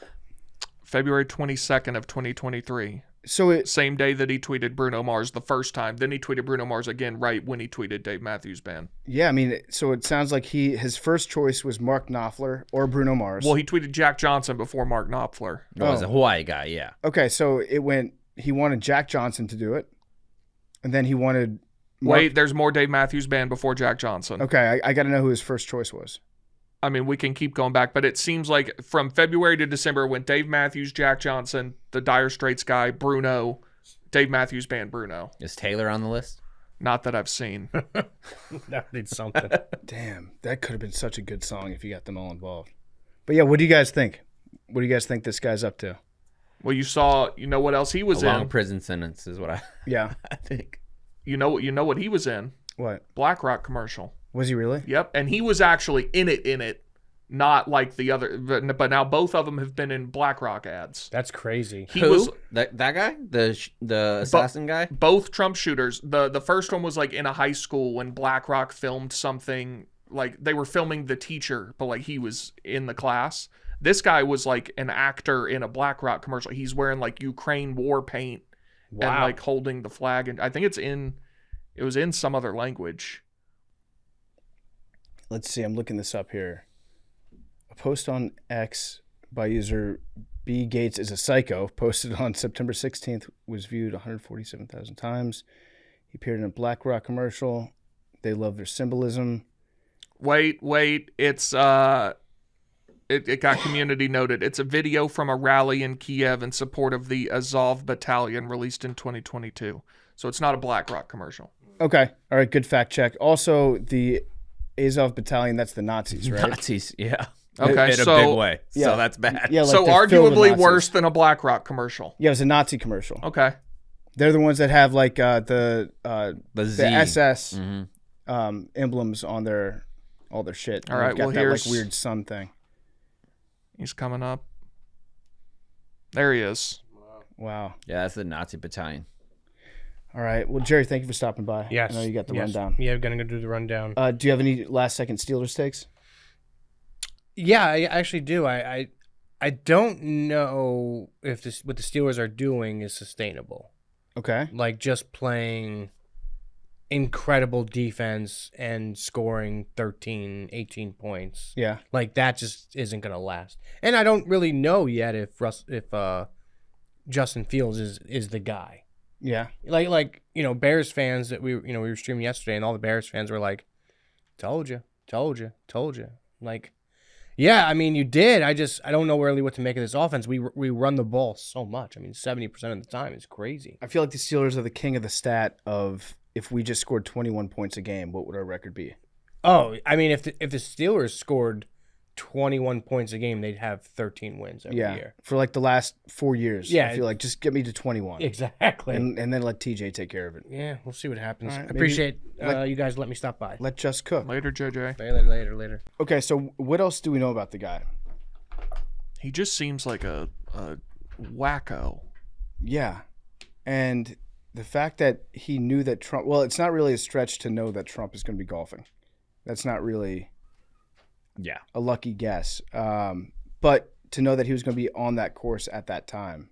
February 22nd of 2023. So it Same day that he tweeted Bruno Mars the first time. Then he tweeted Bruno Mars again right when he tweeted Dave Matthews Band. yeah, I mean, so it sounds like his first choice was Mark Knopfler or Bruno Mars. Well, he tweeted Jack Johnson before Mark Knopfler. Oh, as a Hawaii guy, yeah. Okay, so he wanted Jack Johnson to do it. And then he wanted Mark, Wait, there's more Dave Matthews Band before Jack Johnson. Okay, I got to know who his first choice was. I mean, we can keep going back, but it seems like from February to December it went Dave Matthews, Jack Johnson, the Dire Straits guy, Bruno, Dave Matthews Band, Bruno. Is Taylor on the list? Not that I've seen. That did something. Damn, that could have been such a good song if you got them all involved. But yeah, what do you guys think? What do you guys think this guy's up to? Well, you know what else he was A long in? prison sentence is what Yeah. I think. You know what he was in? What? BlackRock commercial. Was he really? Yep, and he was actually in it, not like the other. But now both of them have been in BlackRock ads. That's crazy. He Who? was That guy? The assassin guy? both Trump shooters. The first one was like in a high school when BlackRock filmed something, like they were filming the teacher, but like he was in the class. This guy was like an actor in a BlackRock commercial. He's wearing like Ukraine war paint and Wow. like holding the flag, and I think it was in some other language. Let's see. I'm looking this up here. A post on X by user B Gates is a psycho, posted on September 16th, was viewed 147,000 times. He appeared in a BlackRock commercial. They love their symbolism. Wait, it's it got community noted. It's a video from a rally in Kiev in support of the Azov Battalion released in 2022. So it's not a BlackRock commercial. Okay. All right. Good fact check. Also, the Azov Battalion, that's the Nazis, right? Nazis, yeah. Okay, in a so- big way. Yeah. So that's bad. Yeah, like So they're filled with arguably Nazis. worse than a BlackRock commercial. Yeah, it was a Nazi commercial. Okay. They're the ones that have like The Z. the SS Mhm. emblems on all their shit. All right, They've got well, that here's- like weird sun thing. He's coming up. There he is. Wow. Yeah, that's the Nazi battalion. All right. Well, Jerry, thank you for stopping by. Yes. I know you got the yes. rundown. Yeah, we're gonna go do the rundown. Do you have any last second Steelers takes? Yeah, I actually do. I don't know if this what the Steelers are doing is sustainable. Okay. Like just playing incredible defense and scoring 13, 18 points. Yeah. Like that just isn't going to last. And I don't really know yet if Justin Fields is the guy. Yeah. Like Bears fans that we were streaming yesterday, and all the Bears fans were like, told you. Like, yeah, I mean, you did. I don't know really what to make of this offense. We run the ball so much. I mean, 70% of the time is crazy. I feel like the Steelers are the king of the stat of if we just scored 21 points a game, what would our record be? Oh, I mean, if the Steelers scored 21 points a game, they'd have 13 wins every year. For like the last 4 years. Yeah. I feel like just get me to 21. Exactly. And then let TJ take care of it. Yeah, we'll see what happens. All right, I maybe appreciate you guys let me stop by. Let Just cook. Later, JJ. Later. Okay, so what else do we know about the guy? He just seems like a wacko. Yeah. And the fact that he knew that Trump, well, it's not really a stretch to know that Trump is going to be golfing. That's not really Yeah. a lucky guess. But to know that he was going to be on that course at that time.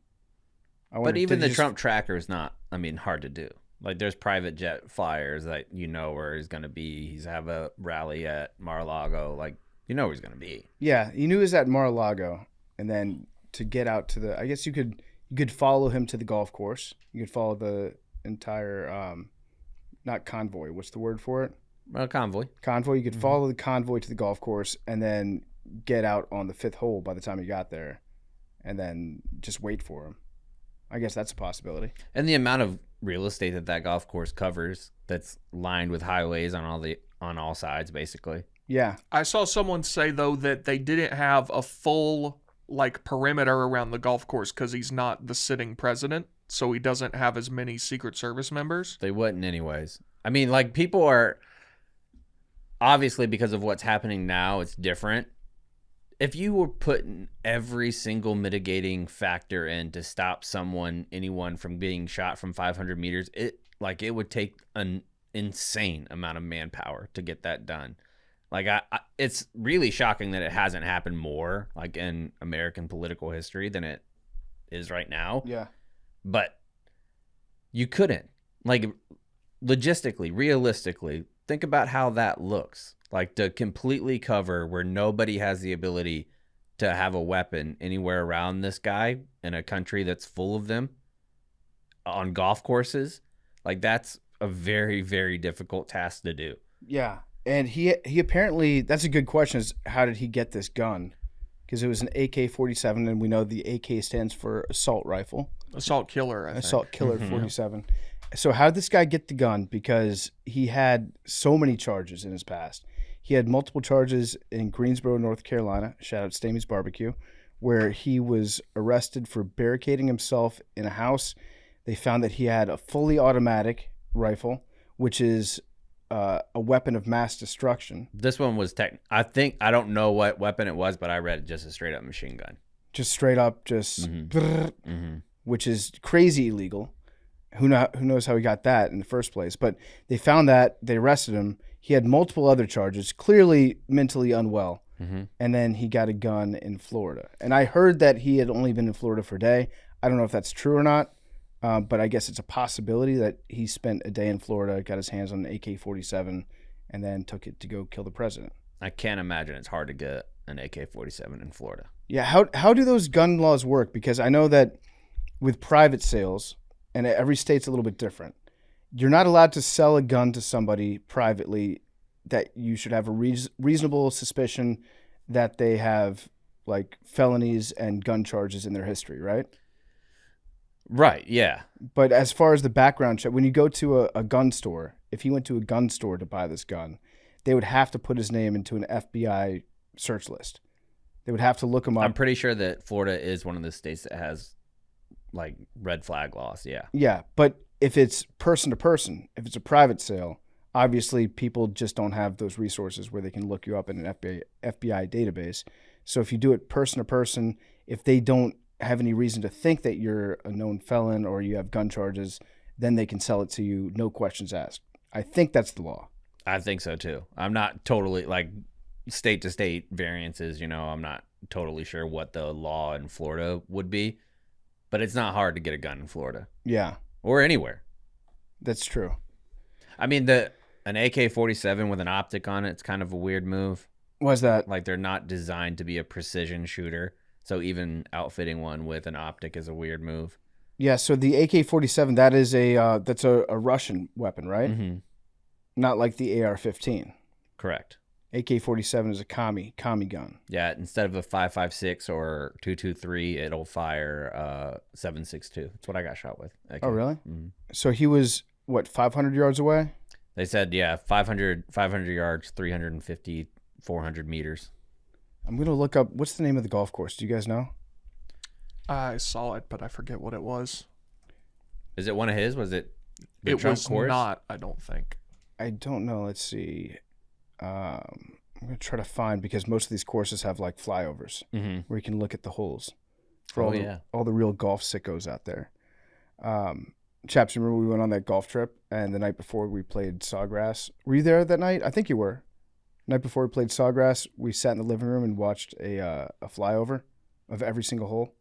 But even the Trump tracker is not, hard to do. Like, there's private jet flyers that where he's going to be. He's have a rally at Mar-a-Lago. Like, where he's going to be. Yeah, he knew he was at Mar-a-Lago. And then to get out to I guess you could follow him to the golf course. You could follow the entire, not convoy. What's the word for it? Well, convoy. Convoy. You could follow the convoy to the golf course and then get out on the 5th hole by the time you got there, and then just wait for him. I guess that's a possibility. And the amount of real estate that golf course covers, that's lined with highways on all sides, basically. Yeah. I saw someone say, though, that they didn't have a full perimeter around the golf course because he's not the sitting president, so he doesn't have as many Secret Service members. They wouldn't anyways. People are, obviously because of what's happening now, it's different. If you were putting every single mitigating factor in to stop anyone from being shot from 500 meters, it would take an insane amount of manpower to get that done. It's really shocking that it hasn't happened more in American political history than it is right now. Yeah. But you couldn't. Logistically, realistically, think about how that looks. To completely cover where nobody has the ability to have a weapon anywhere around this guy in a country that's full of them on golf courses. That's a very, very difficult task to do. Yeah. And he apparently, that's a good question, is how did he get this gun? Because it was an AK-47, and we know the AK stands for assault rifle. Assault killer, I think. Assault killer 47. So how did this guy get the gun? Because he had so many charges in his past. He had multiple charges in Greensboro, North Carolina, shout out Stamey's Barbecue, where he was arrested for barricading himself in a house. They found that he had a fully automatic rifle, which is a weapon of mass destruction. This one was I don't know what weapon it was, but I read it just a straight up machine gun. Just straight up, which is crazy illegal. Who knows how he got that in the first place? But they found that, they arrested him. He had multiple other charges, clearly mentally unwell. And then he got a gun in Florida. And I heard that he had only been in Florida for a day. I don't know if that's true or not, but I guess it's a possibility that he spent a day in Florida, got his hands on an AK-47, and then took it to go kill the president. I can't imagine it's hard to get an AK-47 in Florida. Yeah, how do those gun laws work? Because I know that with private sales, and every state's a little bit different, you're not allowed to sell a gun to somebody privately that you should have a reasonable suspicion that they have like felonies and gun charges in their history, right? Right. Yeah. But as far as the background check, when you go to a gun store, if he went to a gun store to buy this gun, they would have to put his name into an FBI search list. They would have to look him up. I'm pretty sure that Florida is one of the states that has like red flag laws. Yeah. Yeah, but if it's person to person, if it's a private sale, obviously people just don't have those resources where they can look you up in an FBI database. So if you do it person to person, if they don't have any reason to think that you're a known felon or you have gun charges, then they can sell it to you, no questions asked. I think that's the law. I think so too. I'm not totally like state to state variances, I'm not totally sure what the law in Florida would be, but it's not hard to get a gun in Florida. Yeah. Or anywhere. That's true. I mean, an AK-47 with an optic on it's kind of a weird move. Why's that? Like they're not designed to be a precision shooter. So even outfitting one with an optic is a weird move. Yeah, so the AK-47, that is that's a Russian weapon, right? Mm-hmm. Not like the AR-15. Correct. AK-47 is a commie gun. Yeah, instead of a 5.56 or 2.23, it'll fire 7.62. That's what I got shot with. AK. Oh, really? Mm-hmm. So he was, 500 yards away? They said, 500 yards, 350, 400 meters. I'm going to look up, what's the name of the golf course? Do you guys know? I saw it, but I forget what it was. Is it one of his? Was it the It Trump was course? not, I don't think. I don't know. Let's see. I'm going to try to find, because most of these courses have like flyovers where you can look at the holes. For all the real golf sickos out there. Chaps, remember we went on that golf trip and the night before we played Sawgrass? Were you there that night? I think you were. Night before we played Sawgrass, we sat in the living room and watched a flyover of every single hole.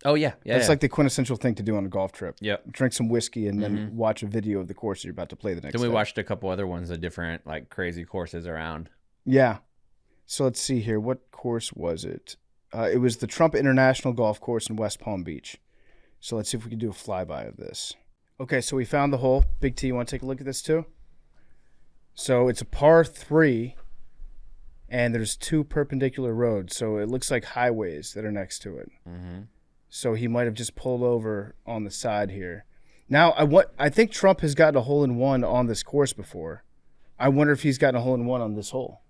Oh, yeah. That's like the quintessential thing to do on a golf trip. Yep. Drink some whiskey and then watch a video of the course you're about to play the next day. Then we watched a couple other ones of different like crazy courses around. Yeah. So let's see here. What course was it? It was the Trump International Golf Course in West Palm Beach. So let's see if we can do a flyby of this. Okay, so we found the hole. Big T, you want to take a look at this too? So it's a par 3, and there's 2 perpendicular roads. So it looks like highways that are next to it. Mm-hmm. So he might have just pulled over on the side here. Now, I think Trump has gotten a hole-in-one on this course before. I wonder if he's gotten a hole-in-one on this hole.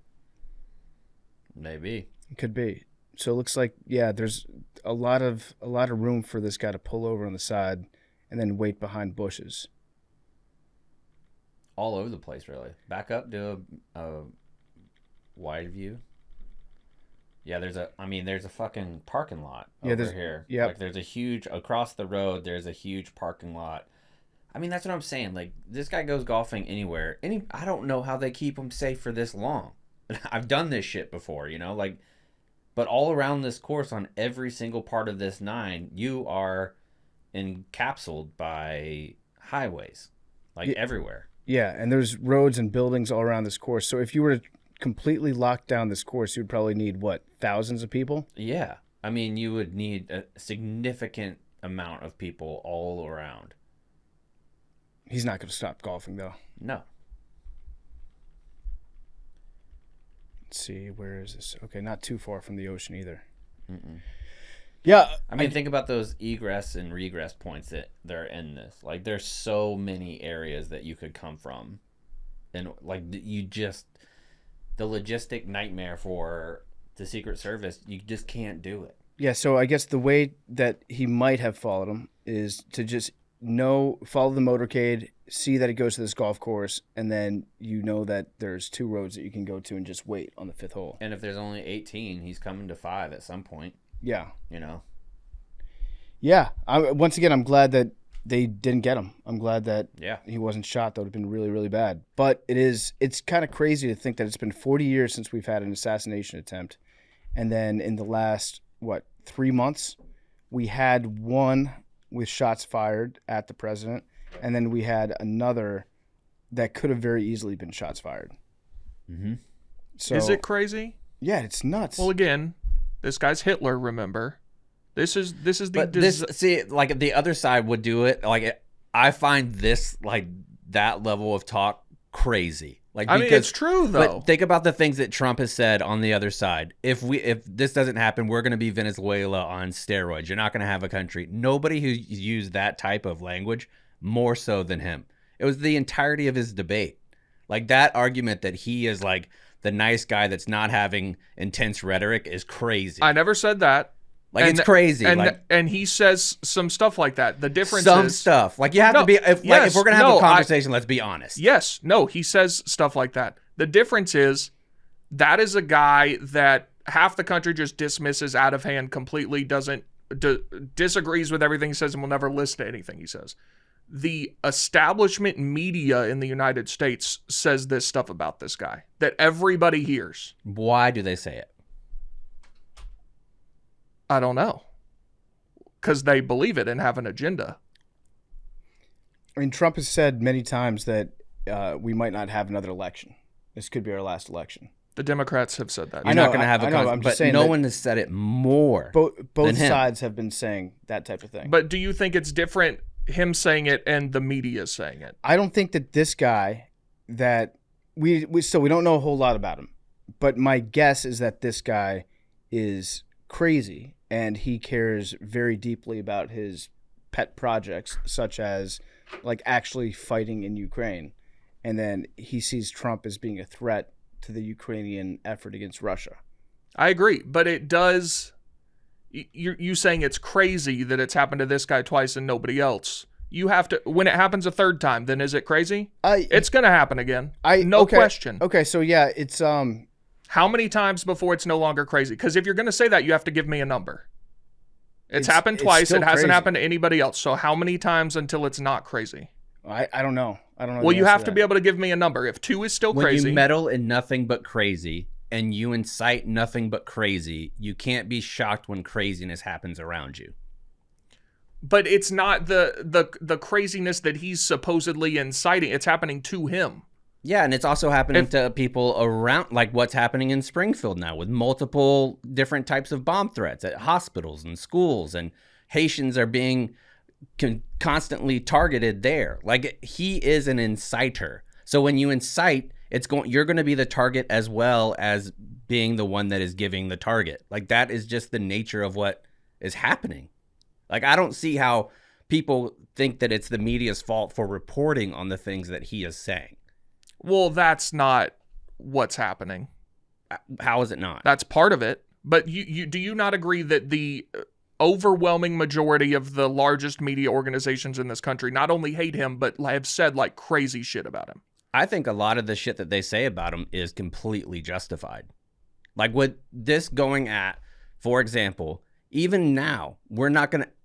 Maybe. It could be. So it looks like, there's a lot of room for this guy to pull over on the side and then wait behind bushes. All over the place, really. Back up, do a wide view. Yeah, there's a fucking parking lot over here. Yeah. Like there's a huge, across the road, there's a huge parking lot. I mean, that's what I'm saying. Like, this guy goes golfing anywhere. I don't know how they keep him safe for this long. I've done this shit before, but all around this course on every single part of this 9, you are encapsulated by highways, everywhere. Yeah, and there's roads and buildings all around this course. So if you were to completely lock down this course, you'd probably need, thousands of people? Yeah. I mean, you would need a significant amount of people all around. He's not going to stop golfing, though. No. Let's see, where is this? Okay, not too far from the ocean either. Mm-mm. Yeah. I mean, think about those egress and regress points that they're in this. Like, there's so many areas that you could come from. And, the logistic nightmare for the Secret Service, you just can't do it. Yeah, so I guess the way that he might have followed him is to just follow the motorcade, see that it goes to this golf course, and then that there's 2 roads that you can go to and just wait on the 5th hole. And if there's only 18, he's coming to 5 at some point. Yeah. Yeah. Once again, I'm glad that they didn't get him. I'm glad that he wasn't shot. That would have been really, really bad. But it's kind of crazy to think that it's been 40 years since we've had an assassination attempt. And then in the last, 3 months, we had one with shots fired at the president. And then we had another that could have very easily been shots fired. Mm-hmm. So, is it crazy? Yeah, it's nuts. Well, again, this guy's Hitler, remember? This is the... But the other side would do it. Like, I find this, that level of talk crazy. Like, I mean, because- it's true though. But think about the things that Trump has said on the other side. If this doesn't happen, we're going to be Venezuela on steroids. You're not going to have a country. Nobody who used that type of language more so than him. It was the entirety of his debate. Like, that argument that he is like the nice guy that's not having intense rhetoric is crazy. I never said that. Like, it's crazy. And he says some stuff like that. The difference Some is stuff. Like, you have to be, if we're going to have a conversation, let's be honest. Yes. No, he says stuff like that. The difference is that is a guy that half the country just dismisses out of hand completely, disagrees with everything he says, and will never listen to anything he says. The establishment media in the United States says this stuff about this guy that everybody hears. Why do they say it? I don't know. Because they believe it and have an agenda. I mean, Trump has said many times that we might not have another election. This could be our last election. The Democrats have said that. You're not going to have a I'm just but saying no that one has said it more. both than him. sides have been saying that type of thing. But do you think it's different, him saying it and the media saying it? I don't think that this guy that we don't know a whole lot about him, but my guess is that this guy is crazy and he cares very deeply about his pet projects, such as like actually fighting in Ukraine. And then he sees Trump as being a threat to the Ukrainian effort against Russia. I agree, but it does. You saying it's crazy that it's happened to this guy twice and nobody else. You have to, when it happens a third time, then is it crazy? It's going to happen again. No question. Okay, so yeah, it's How many times before it's no longer crazy? Because if you're going to say that, you have to give me a number. It's happened twice. still It hasn't crazy. happened to anybody else. So how many times until it's not crazy? I don't know. I don't know. Well, the you answer have to to that. be able to give me a number. If 2 is still When crazy, you meddle in nothing but crazy and you incite nothing but crazy, you can't be shocked when craziness happens around you. but it's not the craziness that he's supposedly inciting. It's happening to him. Yeah, and it's also happening to people around, like what's happening in Springfield now with multiple different types of bomb threats at hospitals and schools, and Haitians are being constantly targeted there. Like, he is an inciter. So when you incite, you're going to be the target as well as being the one that is giving the target. Like, that is just the nature of what is happening. Like, I don't see how people think that it's the media's fault for reporting on the things that he is saying. Well, that's not what's happening. How is it not? That's part of it. But you do you not agree that the overwhelming majority of the largest media organizations in this country not only hate him, but have said like crazy shit about him? I think a lot of the shit that they say about him is completely justified. Like with this going at, for example, even now,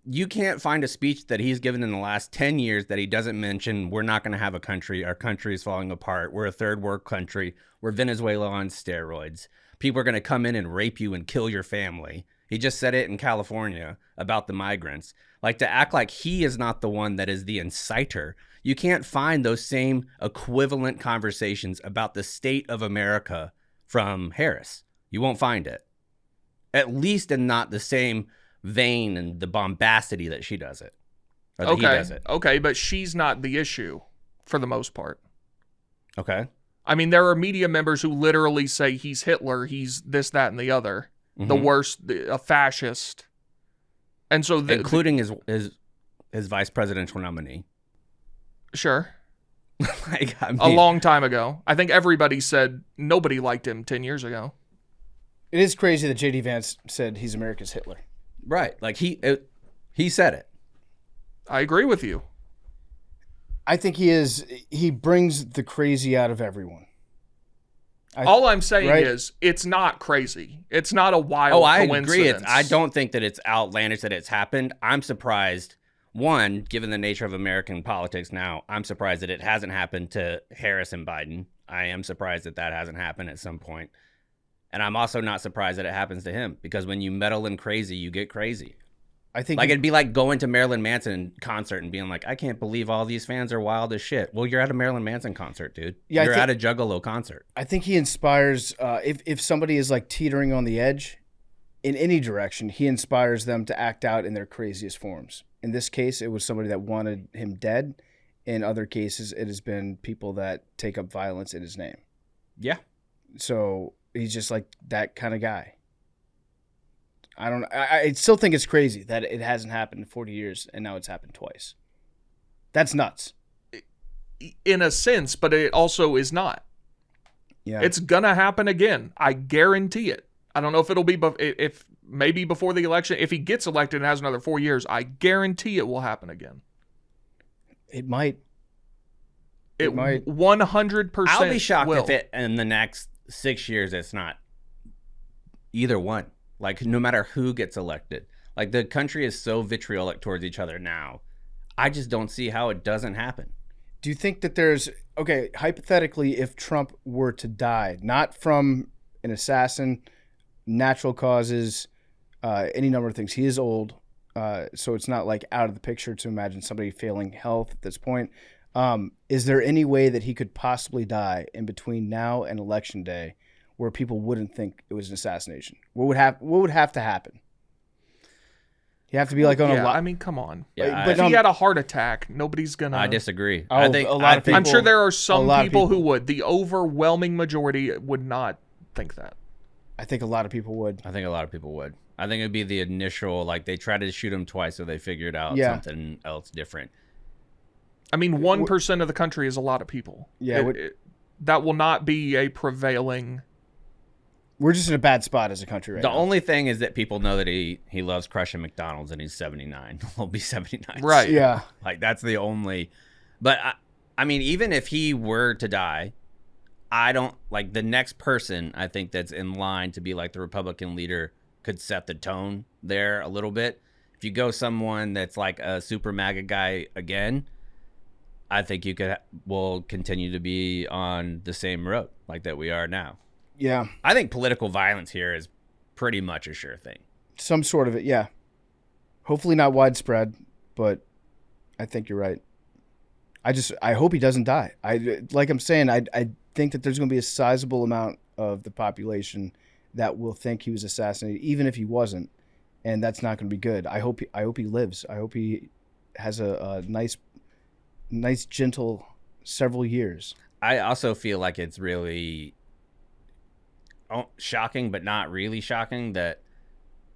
you can't find a speech that he's given in the last 10 years that he doesn't mention, we're not going to have a country, our country is falling apart, we're a third world country, we're Venezuela on steroids, people are going to come in and rape you and kill your family. He just said it in California about the migrants. Like, to act like he is not the one that is the inciter, you can't find those same equivalent conversations about the state of America from Harris. You won't find it. At least in not the same vein and the bombacity that she does it. Or that he does it. Okay, but she's not the issue for the most part. Okay. I mean, there are media members who literally say he's Hitler, he's this, that, and the other. The worst, a fascist. And so... including his vice presidential nominee. Sure. Like, I mean, A long time ago. I think everybody said nobody liked him 10 years ago. It is crazy that J.D. Vance said he's America's Hitler. right. Like, he said it. I agree with you. I think he brings the crazy out of everyone. All I'm saying right? is it's not crazy. It's not a wild I coincidence. agree. I don't think that it's outlandish that it's happened. I'm surprised, one, given the nature of American politics now, I'm surprised that it hasn't happened to Harris and Biden. I am surprised that hasn't happened at some point. And I'm also not surprised that it happens to him, because when you meddle in crazy, you get crazy. I think Like, it'd be like going to Marilyn Manson concert and being like, I can't believe all these fans are wild as shit. Well, you're at a Marilyn Manson concert, dude. Yeah, you're at a Juggalo concert. I think he inspires, if somebody is like teetering on the edge in any direction, he inspires them to act out in their craziest forms. In this case, it was somebody that wanted him dead, in other cases, it has been people that take up violence in his name. Yeah. So he's just like that kind of guy. I still think it's crazy that it hasn't happened in 40 years and now it's happened twice. That's nuts. In a sense, but it also is not. Yeah. It's gonna happen again. I guarantee it. I don't know if it'll be, if maybe before the election. If he gets elected and has another 4 years, I guarantee it will happen again. It might. It might. 100%. I'll be shocked will. if it in the next 6 years it's not either one. Like, no matter who gets elected. Like, the country is so vitriolic towards each other now. I just don't see how it doesn't happen. Do you think that there's, okay, hypothetically, if Trump were to die, not from an assassin, natural causes, any number of things, he is old, so it's not like out of the picture to imagine somebody failing health at this point. Is there any way that he could possibly die in between now and election day where people wouldn't think it was an assassination? What would have to happen? You have to be like on a lot. I mean, come on. Yeah, But if he had a heart attack, nobody's gonna. I disagree. Oh, I think a lot of people. I'm sure there are some a lot of people who would. The overwhelming majority would not think that. I think a lot of people would. I think a lot of people would. I think it'd be the initial, like, they tried to shoot him twice, so they figured out Yeah. something else different. I mean, 1% of the country is a lot of people. Yeah, that will not be a prevailing. We're just in a bad spot as a country right The now. only thing is that people know that he loves crushing McDonald's and he's 79. He'll be 79. Right. Yeah. Like, that's the only. But, I mean, even if he were to die, I don't, like, the next person I think that's in line to be like the Republican leader could set the tone there a little bit. If you go someone that's like a super MAGA guy again, I think will continue to be on the same road like that we are now. Yeah. I think political violence here is pretty much a sure thing. Some sort of it, yeah. Hopefully not widespread, but I think you're right. I hope he doesn't die. Like I'm saying, I think that there's going to be a sizable amount of the population that will think he was assassinated, even if he wasn't, and that's not going to be good. I hope he lives. I hope he has a nice, gentle several years. I also feel like it's really shocking, but not really shocking, that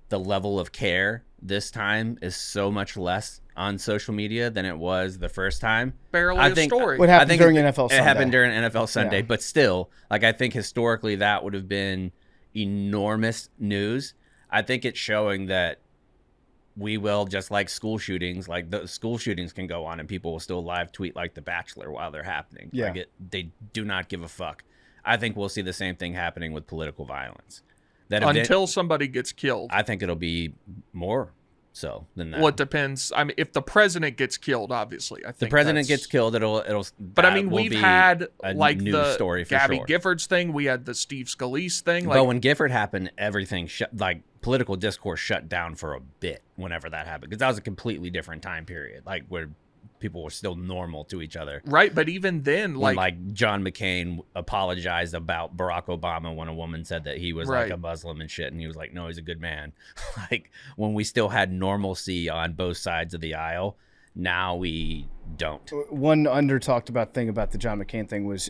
the level of care this time is so much less on social media than it was the first time. Barely I a think- story. What happened during NFL Sunday? It happened during NFL Sunday, Yeah. but still, like, I think historically that would have been enormous news. I think it's showing that we will, just like school shootings, like the school shootings can go on and people will still live tweet like The Bachelor while they're happening. Yeah. Like, they do not give a fuck. I think we'll see the same thing happening with political violence. Until somebody gets killed. I think it'll be more so than that. Well, it depends. I mean, if the president gets killed, obviously, I think the president that's- gets killed, it'll. But I mean, that will we've be had a like news the story for Gabby sure. Giffords thing. We had the Steve Scalise thing. Like, But when Gifford happened, everything shut. Like, political discourse shut down for a bit whenever that happened, because that was a completely different time period, like where people were still normal to each other. right, but even then, When, like, like John McCain apologized about Barack Obama when a woman said that he was like Right. a Muslim and shit, and he was like, no, he's a good man. Like, when we still had normalcy on both sides of the aisle, now we don't. One under-talked about thing about the John McCain thing was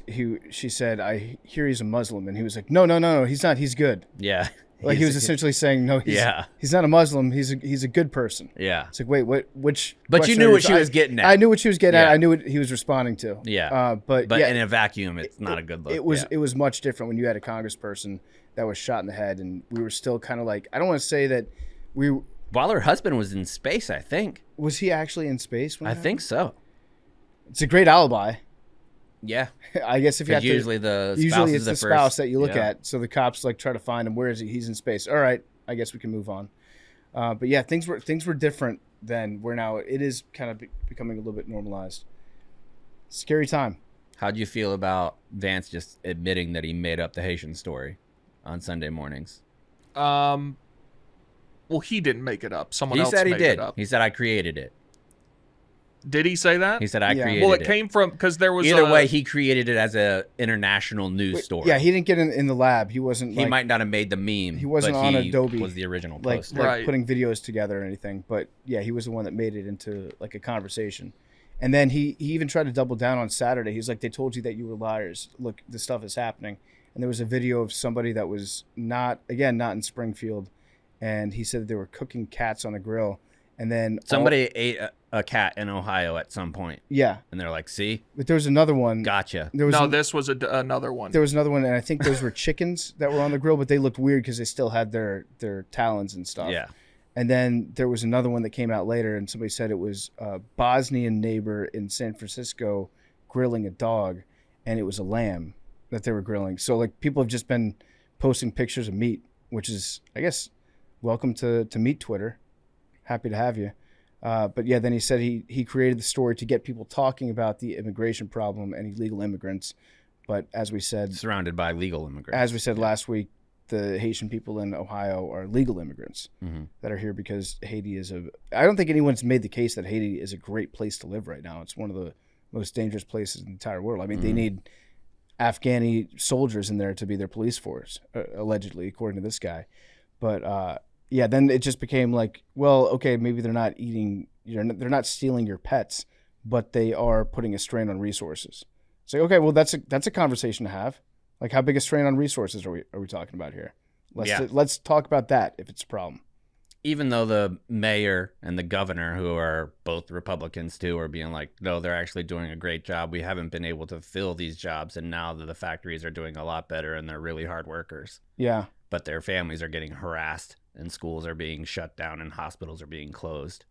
she said, I hear he's a Muslim, and he was like, no, he's not, he's good. Yeah. Like, he was essentially saying, no, he's not a Muslim, he's a good person. Yeah. It's like, wait, which? But you question knew are what she was getting at. I knew what she was getting at. Yeah. I knew what he was responding to. Yeah. But But yeah, in a vacuum, it's not a good look. it was Yeah. it was much different when you had a congressperson that was shot in the head, and we were still kind of like, I don't want to say that While her husband was in space, I think. was he actually in space when I it happened? think so. It's a great alibi. Yeah. I guess if you have Because usually to, the spouse usually is it's the the first. spouse that you look Yeah. at. So the cops like try to find him. Where is he? He's in space. All right, I guess we can move on. But yeah, things were different then. Where now it is kind of becoming a little bit normalized. Scary time. How'd you feel about Vance just admitting that he made up the Haitian story on Sunday mornings? well, he didn't make it up. Someone He else said he made did. it up. He said, I created it. Did he say that? He said, I Yeah. created well, it. it came from because there was Either a, way, he created it as a international news story. Yeah, he didn't get in the lab. He wasn't. He like, might not have made the meme. He wasn't but on he Adobe, was the original like poster. Right. putting videos together or anything. But yeah, he was the one that made it into like a conversation. And then he even tried to double down on Saturday. He's like, they told you that you were liars. Look, this stuff is happening. And there was a video of somebody that was not in Springfield, and he said that they were cooking cats on a grill. And then somebody ate a cat in Ohio at some point. Yeah. And they're like, see? But there was another one. Gotcha. This was another one. There was another one, and I think those were chickens that were on the grill, but they looked weird because they still had their talons and stuff. Yeah. And then there was another one that came out later, and somebody said it was a Bosnian neighbor in San Francisco grilling a dog, and it was a lamb that they were grilling. So, like, people have just been posting pictures of meat, which is, I guess, welcome to meat Twitter. Happy to have you. But, yeah, then he said he created the story to get people talking about the immigration problem and illegal immigrants. But as we said... surrounded by legal immigrants. As we said last week, the Haitian people in Ohio are legal immigrants that are here because Haiti is I don't think anyone's made the case that Haiti is a great place to live right now. It's one of the most dangerous places in the entire world. I mean, they need Afghani soldiers in there to be their police force, allegedly, according to this guy. But yeah, then it just became like, well, okay, maybe they're not they're not stealing your pets, but they are putting a strain on resources. It's like, okay, well, that's a conversation to have. Like, how big a strain on resources are we talking about here? Let's talk about that if it's a problem. Even though the mayor and the governor, who are both Republicans too, are being like, no, they're actually doing a great job. We haven't been able to fill these jobs, and now the factories are doing a lot better, and they're really hard workers. Yeah. But their families are getting harassed, and schools are being shut down, and hospitals are being closed.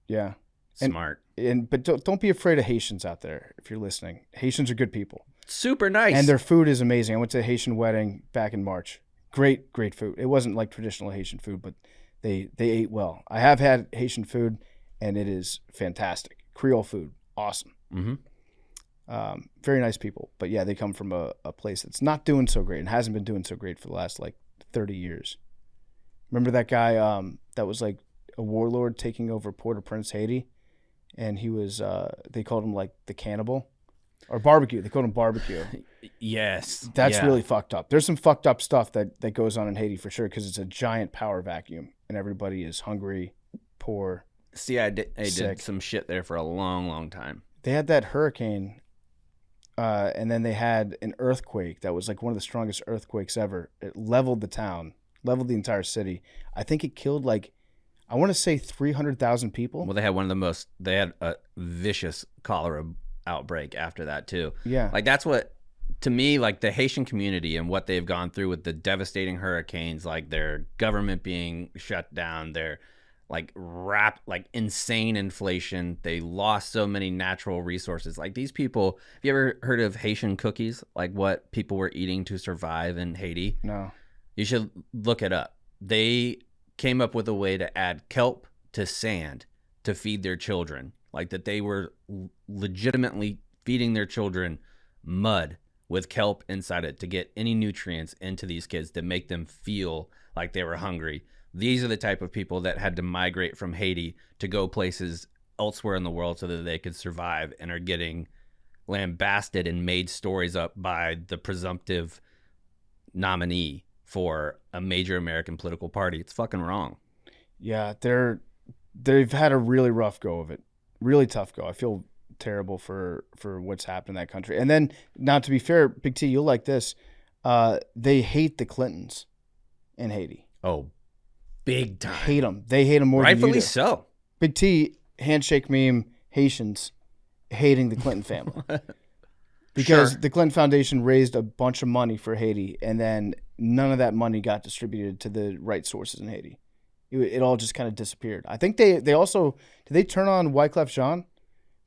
Yeah. Smart. But don't be afraid of Haitians out there if you're listening. Haitians are good people. Super nice. And their food is amazing. I went to a Haitian wedding back in March. Great food. It wasn't like traditional Haitian food, but they ate well. I have had Haitian food, and it is fantastic. Creole food, awesome. Very nice people. But yeah, they come from a place that's not doing so great and hasn't been doing so great for the last like 30 years. Remember that guy that was like a warlord taking over Port-au-Prince, Haiti? And he was, they called him like the cannibal. Or barbecue. They called him barbecue. Yes. That's really fucked up. There's some fucked up stuff that goes on in Haiti for sure because it's a giant power vacuum and everybody is hungry, poor. See, I did some shit there for a long, long time. They had that hurricane, and then they had an earthquake that was like one of the strongest earthquakes ever. It leveled the town, leveled the entire city. I think it killed like, I want to say 300,000 people. Well, they had a vicious cholera outbreak after that too. Yeah. Like that's what, to me, like the Haitian community and what they've gone through with the devastating hurricanes, like their government being shut down, their like insane inflation. They lost so many natural resources. Like these people, have you ever heard of Haitian cookies? Like what people were eating to survive in Haiti? No. You should look it up. They came up with a way to add kelp to sand to feed their children. Like that they were legitimately feeding their children mud with kelp inside it to get any nutrients into these kids to make them feel like they were hungry. These are the type of people that had to migrate from Haiti to go places elsewhere in the world so that they could survive and are getting lambasted and made stories up by the presumptive nominee for a major American political party. It's fucking wrong. Yeah, they've had a really rough go of it. Really tough go. I feel terrible for what's happened in that country. And then, now to be fair, Big T, you'll like this. They hate the Clintons in Haiti. Oh, big time. Hate them. They hate them more than you Rightfully do. so. Big T, handshake meme, Haitians hating the Clinton family. Because the Clinton Foundation raised a bunch of money for Haiti, and then none of that money got distributed to the right sources in Haiti. It all just kind of disappeared. I think they also, did they turn on Wyclef Jean?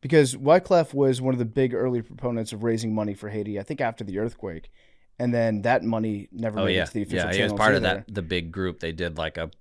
Because Wyclef was one of the big early proponents of raising money for Haiti, I think after the earthquake. And then that money never made it to the official channels. Yeah, he was part either. of the big group. They did like a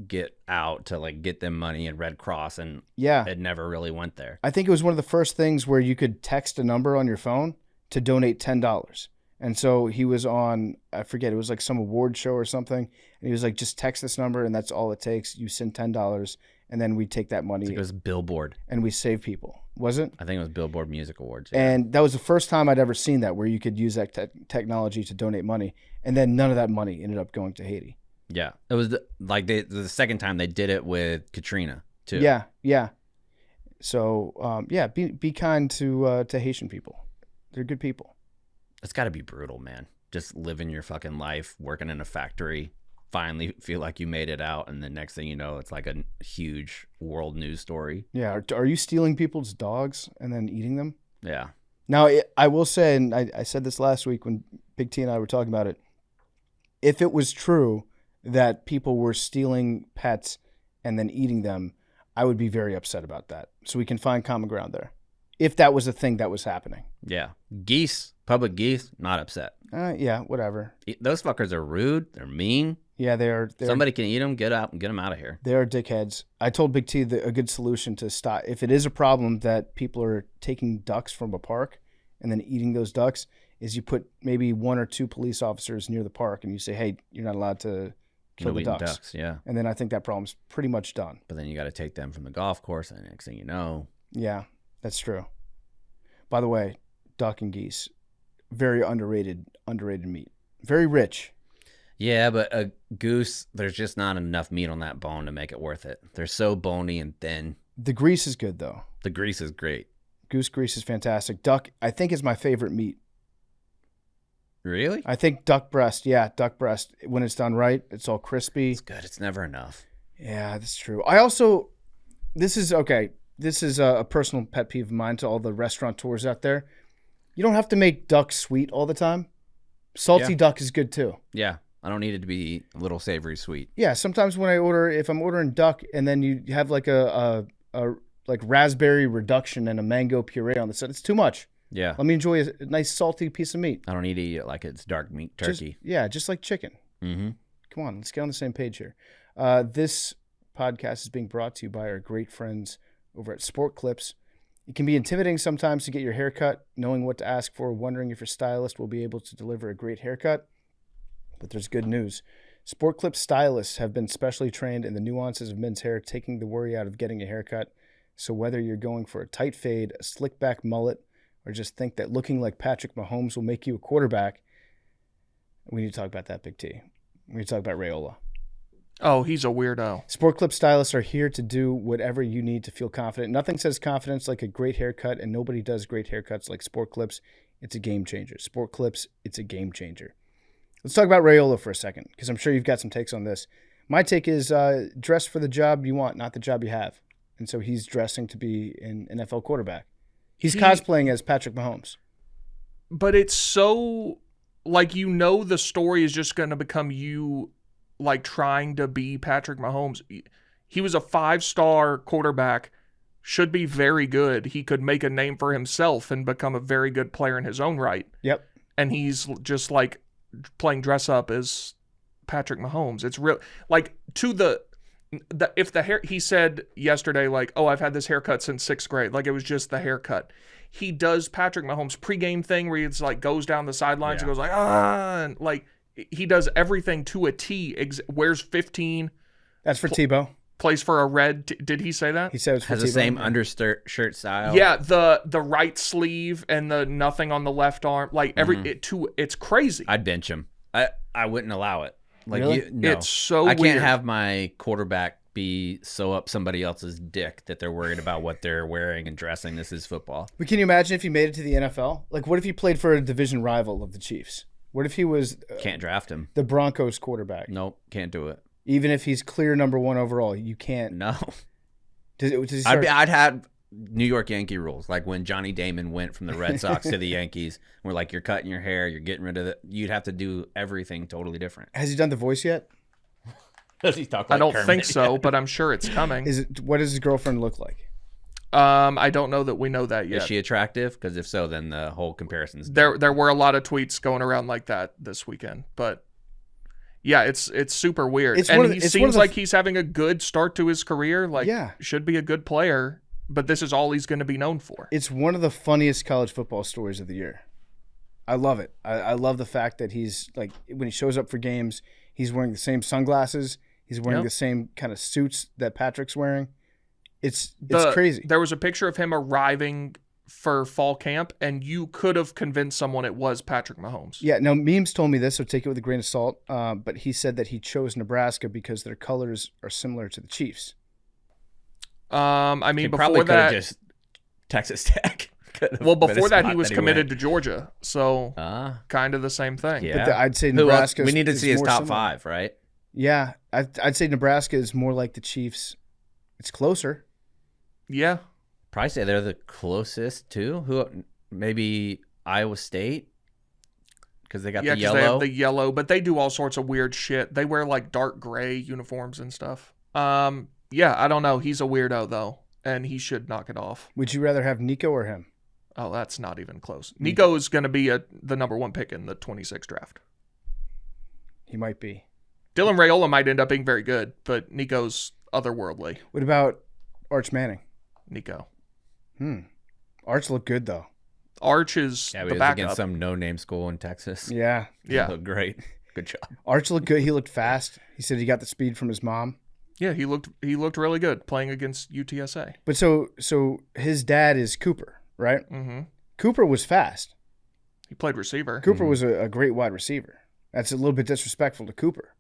get out to like get them money and Red Cross, and it never really went there. I think it was one of the first things where you could text a number on your phone to donate $10. And so he was on, I forget, it was like some award show or something. And he was like, just text this number and that's all it takes. You send $10 and then we take that money. I think it was Billboard. And we save people. Was it? I think it was Billboard Music Awards. Yeah. And that was the first time I'd ever seen that, where you could use that technology to donate money. And then none of that money ended up going to Haiti. Yeah. It was the second time they did it with Katrina too. Yeah. So yeah, be kind to Haitian people. They're good people. It's got to be brutal, man. Just living your fucking life, working in a factory, finally feel like you made it out, and the next thing you know, it's like a huge world news story. Yeah. Are you stealing people's dogs and then eating them? Yeah. Now, I will say, and I said this last week when Big T and I were talking about it, if it was true that people were stealing pets and then eating them, I would be very upset about that. So we can find common ground there. If that was a thing that was happening. Yeah. Geese, public geese, not upset. Yeah, whatever. Those fuckers are rude. They're mean. Yeah, they're Somebody can eat them, get out and get them out of here. They're dickheads. I told Big T that a good solution to stop, if it is a problem that people are taking ducks from a park and then eating those ducks, is you put maybe 1 or 2 police officers near the park and you say, hey, you're not allowed to kill the ducks. Yeah. And then I think that problem's pretty much done. But then you got to take them from the golf course, and the next thing you know. Yeah, that's true. By the way, duck and geese, very underrated meat. Very rich. Yeah, but a goose, there's just not enough meat on that bone to make it worth it. They're so bony and thin. The grease is good, though. The grease is great. Goose grease is fantastic. Duck, I think, is my favorite meat. Really? I think duck breast, when it's done right, it's all crispy. It's good. It's never enough. Yeah, that's true. I also, this is a personal pet peeve of mine to all the restaurateurs out there. You don't have to make duck sweet all the time. Salty duck is good too. Yeah. I don't need it to be a little savory sweet. Yeah, sometimes when if I'm ordering duck and then you have like a like raspberry reduction and a mango puree on the side, it's too much. Yeah. Let me enjoy a nice salty piece of meat. I don't need to eat it like it's dark meat turkey. Just like chicken. Mm-hmm. Come on, let's get on the same page here. This podcast is being brought to you by our great friends over at Sport Clips. It can be intimidating sometimes to get your hair cut, knowing what to ask for, wondering if your stylist will be able to deliver a great haircut. But there's good news. Sport Clips stylists have been specially trained in the nuances of men's hair, taking the worry out of getting a haircut. So whether you're going for a tight fade, a slick back mullet, or just think that looking like Patrick Mahomes will make you a quarterback, we need to talk about that, Big T. We need to talk about Raiola. Oh, he's a weirdo. Sport Clip stylists are here to do whatever you need to feel confident. Nothing says confidence like a great haircut, and nobody does great haircuts like Sport Clips. It's a game changer. Sport Clips, it's a game changer. Let's talk about Raiola for a second, because I'm sure you've got some takes on this. My take is dress for the job you want, not the job you have. And so he's dressing to be an NFL quarterback. He's cosplaying as Patrick Mahomes. But it's so, like, the story is just going to become you, like, trying to be Patrick Mahomes. He was a 5-star quarterback, should be very good. He could make a name for himself and become a very good player in his own right. Yep. And he's just, like, playing dress up as Patrick Mahomes. It's real, like, to the if the hair, he said yesterday, like, oh, I've had this haircut since 6th grade. Like, it was just the haircut. He does Patrick Mahomes pregame thing where he's like goes down the sidelines and goes like, and like he does everything to a T. Wears 15. That's for Tebow. Plays for a red. Did he say that? He said it was for Has Tebow. the same undershirt style. Yeah, the right sleeve and the nothing on the left arm. Like it's crazy. I'd bench him. I wouldn't allow it. Like, Really? no. It's so I can't weird. have my quarterback be so up somebody else's dick that they're worried about what they're wearing and dressing. This is football. But can you imagine if he made it to the NFL? Like, what if he played for a division rival of the Chiefs? What if he was Can't draft him. the Broncos quarterback? Nope, can't do it. Even if he's clear number 1 overall, you can't. No. Does he start, I'd have New York Yankee rules, like when Johnny Damon went from the Red Sox to the Yankees. We're like, you're cutting your hair, you're getting rid of it. You'd have to do everything totally different. has he done the voice yet? Does he talk I don't think so, but I'm sure it's coming. What does his girlfriend look like? I don't know that we know that yet. Is she attractive? Because if so, then the whole comparison's There were a lot of tweets going around like that this weekend, but yeah, it's super weird. It's And one of he the- it's one of seems the- like he's having a good start to his career. Like, Yeah. should be a good player, but this is all he's going to be known for. It's one of the funniest college football stories of the year. I love it. I love the fact that he's like, when he shows up for games, he's wearing the same sunglasses. He's wearing Yep. the same kind of suits that Patrick's wearing. It's The- crazy. There was a picture of him arriving for fall camp, and you could have convinced someone it was Patrick Mahomes. Yeah, no, memes told me this, so take it with a grain of salt. But he said that he chose Nebraska because their colors are similar to the Chiefs. I mean, He probably before could have that, just Texas Tech. well, before that, he was committed to to. Georgia, so kind of the same thing. Yeah. But I'd say Who else? Nebraska. We need to is see his more top similar. 5, right? Yeah, I'd say Nebraska is more like the Chiefs. It's closer. Yeah. Probably say they're the closest too. Who? Maybe Iowa State, because they got Yeah, the because yellow. they have the yellow, but they do all sorts of weird shit. They wear like dark gray uniforms and stuff. Yeah, I don't know. He's a weirdo though, and he should knock it off. Would you rather have Nico or him? Oh, that's not even close. Nico is going to be the number 1 pick in the 26 draft. He might be. Dylan Raiola might end up being very good, but Nico's otherworldly. What about Arch Manning? Nico. Arch looked good though. Arch is Yeah, he the was backup. against some no-name school in Texas. Yeah, Yeah. He looked great. Good job. Arch looked good. He looked fast. He said he got the speed from his mom. Yeah, he looked really good playing against UTSA. But so his dad is Cooper, right? Mm-hmm. Cooper was fast. He played receiver. Cooper was a great wide receiver. That's a little bit disrespectful to Cooper.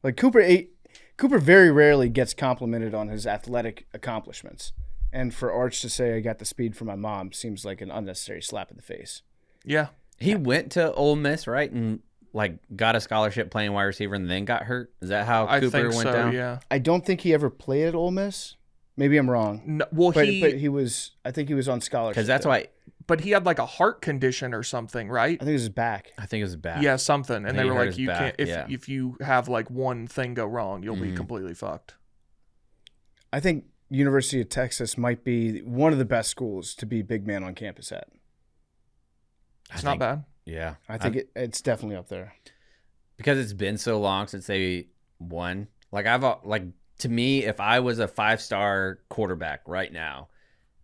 Like Cooper very rarely gets complimented on his athletic accomplishments. And for Arch to say I got the speed from my mom seems like an unnecessary slap in the face. Yeah. He went to Ole Miss, right, and like got a scholarship playing wide receiver, and then got hurt. Is that how I Cooper think went so, down? yeah. I don't think he ever played at Ole Miss. Maybe I'm wrong. No, well, But he was. I think he was on scholarship. Because that's there. why but he had like a heart condition or something, right? I think it was his back. I think it was bad. Yeah, something. And think they he were hurt like, his you back, can't yeah. if you have like one thing go wrong, you'll be completely fucked. I think University of Texas might be one of the best schools to be big man on campus at. It's not bad. Yeah, I think it's definitely up there. because it's been so long since they won. Like to me, if I was a 5-star quarterback right now,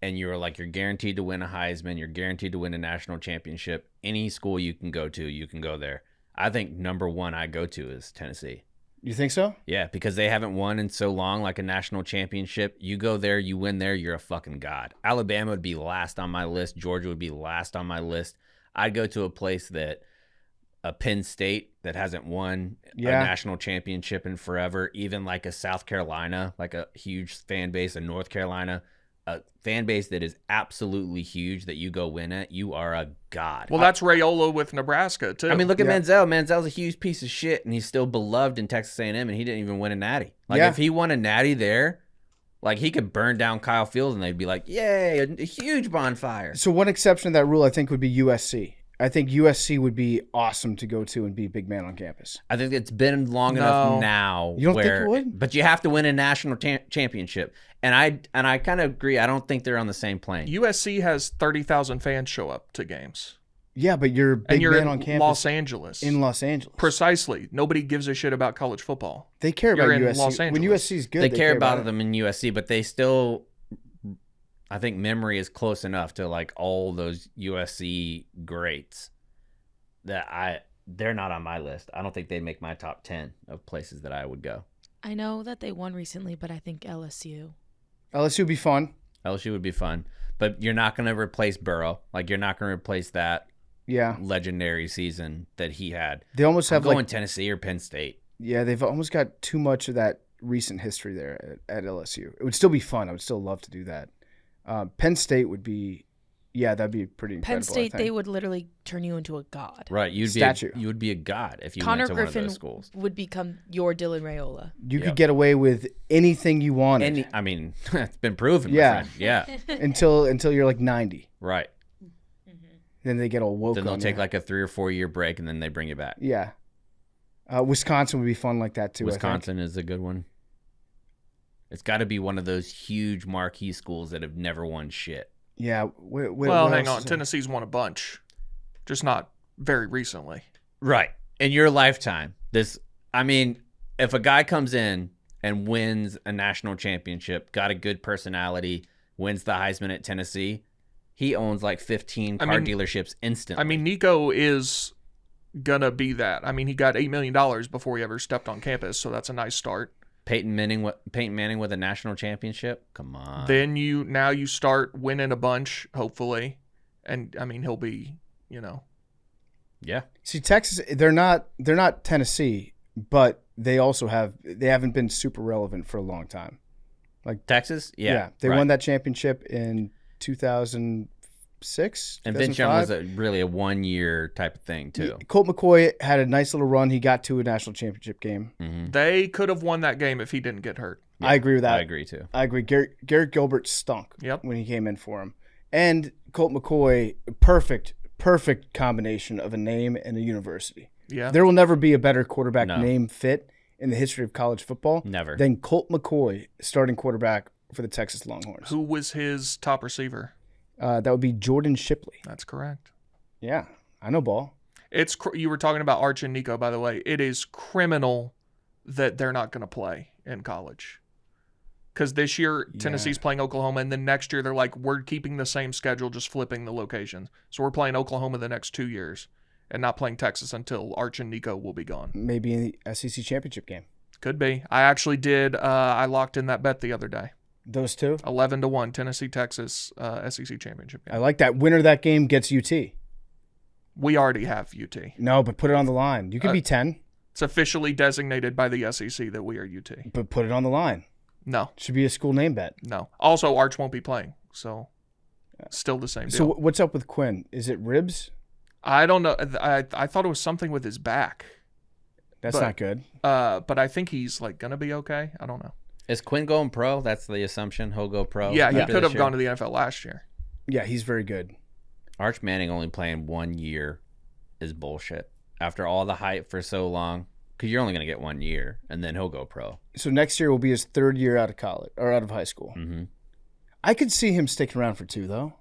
and you're guaranteed to win a Heisman, you're guaranteed to win a national championship, any school you can go to, you can go there. I think number 1 I go to is Tennessee. You think so? Yeah, because they haven't won in so long, like a national championship. You go there, you win there, you're a fucking god. Alabama would be last on my list. Georgia would be last on my list. I'd go to a place a Penn State that hasn't won a national championship in forever, even like a South Carolina, like a huge fan base, a North Carolina, a fan base that is absolutely huge that you go win at, you are a god. Well, that's Raiola with Nebraska too. I mean, look at Manziel. Manziel's a huge piece of shit, and he's still beloved in Texas A&M, and he didn't even win a natty. If he won a natty there, he could burn down Kyle Field, and they'd be like, yay, a huge bonfire. So one exception to that rule, I think, would be USC. I think USC would be awesome to go to and be big man on campus. I think it's been long enough now. You don't think it would? But you have to win a national championship. And I kind of agree. I don't think they're on the same plane. USC has 30,000 fans show up to games. Yeah, but you're big And you're man in on campus Los Angeles. in Los Angeles. Precisely. Nobody gives a shit about college football. They care about You're in USC. Los When Angeles. USC is good, They care about it. them in USC, but they still, I think memory is close enough to all those USC greats that they're not on my list. I don't think they make my top 10 of places that I would go. I know that they won recently, but I think LSU. LSU would be fun. LSU would be fun, but you're not going to replace Burrow. You're not going to replace that Yeah, legendary season that he had. they almost I'm have going Tennessee or Penn State. yeah, they've almost got too much of that recent history there at LSU. It would still be fun. I would still love to do that. Penn State would be, that'd be pretty incredible. Penn State, I they think. would literally turn you into a god. Right, you would be a god if you Connor went to Griffin one of those schools. would become your Dylan Raiola. You could get away with anything you wanted I mean, it's been proven. Yeah. My friend. Yeah, until you're 90. right. Then they get all woke. Then they'll on take you. a 3 or 4 year break, and then they bring you back. Yeah. Wisconsin would be fun like that too. Wisconsin is a good one. It's got to be one of those huge marquee schools that have never won shit. Yeah. Well, hang on. Tennessee's won a bunch, just not very recently. Right. In your lifetime. If a guy comes in and wins a national championship, got a good personality, wins the Heisman at Tennessee, he owns 15 car dealerships instantly. I mean, Nico is gonna be that. He got $8 million before he ever stepped on campus, so that's a nice start. Peyton Manning with a national championship? Come on. Then you start winning a bunch, hopefully, and he'll be, Yeah. See, Texas, they're not Tennessee, but they haven't been super relevant for a long time. Texas? Yeah. They right. won that championship in 2006. And Vince Young 2005. was really a 1 year type of thing too. Colt McCoy had a nice little run. He got to a national championship game. They could have won that game if he didn't get hurt. I agree with that. I agree too. I agree. Garrett Gilbert stunk Yep. when he came in for him. And Colt McCoy, perfect combination of a name and a university. Yeah. There will never be a better quarterback No. name fit in the history of college football Never. than Colt McCoy, starting quarterback for the Texas Longhorns. Who was his top receiver? That would be Jordan Shipley. That's correct. Yeah, I know ball. You were talking about Arch and Nico, by the way. It is criminal that they're not going to play in college. Because this year, Tennessee's playing Oklahoma, and then next year they're like, we're keeping the same schedule, just flipping the locations. So we're playing Oklahoma the next 2 years and not playing Texas until Arch and Nico will be gone. Maybe in the SEC championship game. Could be. I actually did. I locked in that bet the other day. Those two. 11-1, Tennessee, Texas, SEC championship game. I like that. Winner of that game gets UT. We already have UT. No, but put it on the line. You could be 10, It's officially designated by the SEC that we are UT. but put it on the line. No, Should be a school name bet. no. Also, Arch won't be playing, so still the same deal. So what's up with Quinn? Is it ribs? I don't know. I thought it was something with his back, That's But- not good. but I think he's like gonna be okay. I don't know. Is Quinn going pro? That's the assumption. He'll go pro. Yeah, he after could this have gone year? to the NFL last year. Yeah, he's very good. Arch Manning only playing 1 year is bullshit. After all the hype for so long, because you're only going to get 1 year, and then he'll go pro. So next year will be his third year out of college or out of high school. Mm-hmm. I could see him sticking around for 2 though.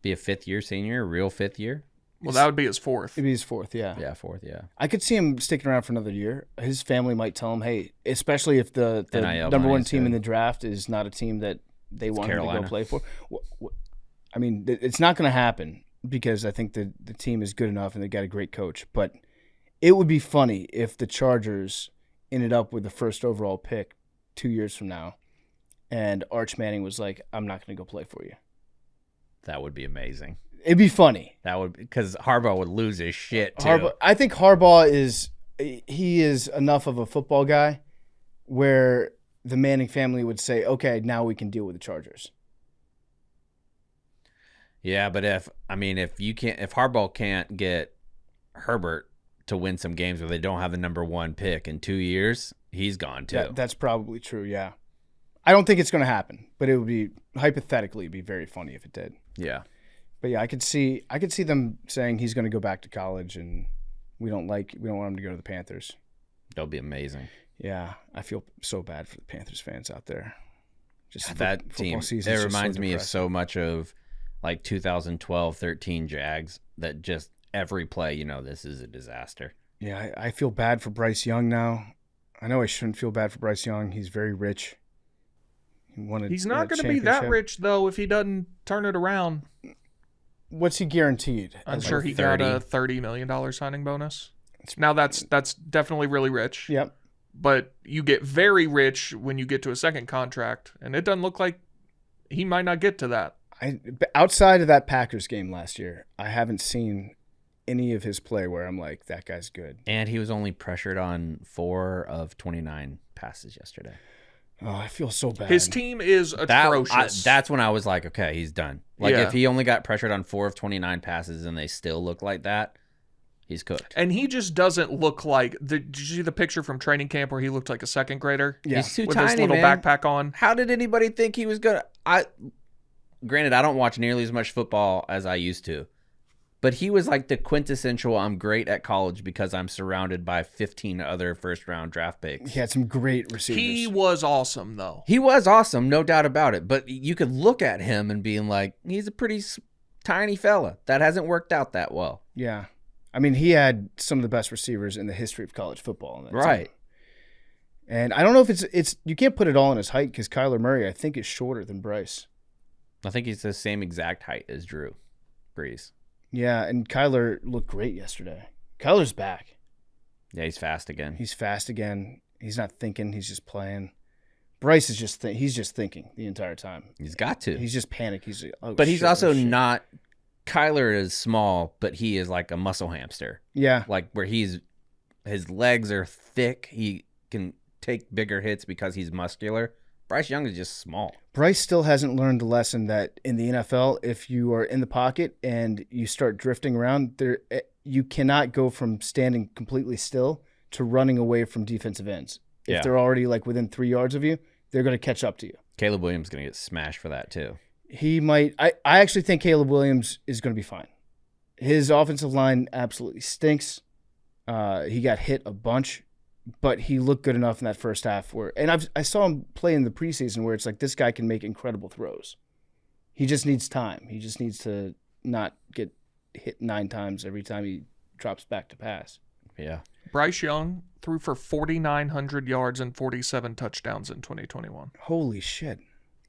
Be a fifth-year senior, a real fifth year? Well, that would be his fourth. It'd be his 4th, yeah. Yeah, fourth, yeah. I could see him sticking around for another year. His family might tell him, hey, especially if the NIL number one money's team in good. the draft is not a team that they want him to Carolina. go play for. I mean, it's not going to happen because I think the team is good enough and they got a great coach. But it would be funny if the Chargers ended up with the first overall pick 2 years from now and Arch Manning was like, I'm not going to go play for you. That would be amazing. It'd be funny. That would, because Harbaugh would lose his shit too. I think Harbaugh is enough of a football guy where the Manning family would say, okay, now we can deal with the Chargers. Yeah, but if Harbaugh can't get Herbert to win some games where they don't have the number 1 pick in 2 years, he's gone too. That's probably true, yeah. I don't think it's going to happen, but it would be, hypothetically, it'd be very funny if it did. Yeah. But yeah, I could see them saying he's going to go back to college and we don't want him to go to the Panthers. That'll be amazing. Yeah, I feel so bad for the Panthers fans out there. Just That football team, season's it just reminds so me of depressing. so much of like 2012-13 Jags that just every play, this is a disaster. Yeah, I feel bad for Bryce Young now. I know I shouldn't feel bad for Bryce Young. He's very rich. He's not going to be that rich, though, if he doesn't turn it around. What's he guaranteed? I'm As sure a- he got a $30 million signing bonus. Now, that's definitely really rich. Yep. But you get very rich when you get to a second contract, and it doesn't look like he might not get to that. Outside of that Packers game last year, I haven't seen any of his play where I'm like, that guy's good. And he was only pressured on 4 of 29 passes yesterday. Oh, I feel so bad. His team is atrocious. That's when I was like, okay, he's done. Like, Yeah. if he only got pressured on 4 of 29 passes and they still look like that, he's cooked. And he just doesn't look like did you see the picture from training camp where he looked like a second grader? Yeah. He's too With tiny, his little man. backpack on. How did anybody think he was gonna? Granted, I don't watch nearly as much football as I used to, but he was like the quintessential. I'm great at college because I'm surrounded by 15 other first-round draft picks. He had some great receivers. He was awesome, though. He was awesome, no doubt about it. But you could look at him and being like, he's a pretty tiny fella. That hasn't worked out that well. Yeah. I mean, he had some of the best receivers in the history of college football. On that Right. team. And I don't know if it's you can't put it all in his height because Kyler Murray, I think, is shorter than Bryce. I think he's the same exact height as Drew Brees. Yeah, and Kyler looked great yesterday. Kyler's back. Yeah, he's fast again. He's fast again. He's not thinking. He's just playing. Bryce is he's just thinking the entire time. He's got to. He's just panicked. He's like, oh, But he's shit, also oh, shit. not. Kyler is small, but he is like a muscle hamster. Yeah. Like where his legs are thick. He can take bigger hits because he's muscular. Bryce Young is just small. Bryce still hasn't learned the lesson that in the NFL, if you are in the pocket and you start drifting around, you cannot go from standing completely still to running away from defensive ends. If they're already like within 3 yards of you, they're going to catch up to you. Caleb Williams is going to get smashed for that too. He might. I actually think Caleb Williams is going to be fine. His offensive line absolutely stinks. He got hit a bunch. But he looked good enough in that first half I saw him play in the preseason where it's like this guy can make incredible throws. He just needs time. He just needs to not get hit 9 times every time he drops back to pass. Yeah. Bryce Young threw for 4,900 yards and 47 touchdowns in 2021. Holy shit.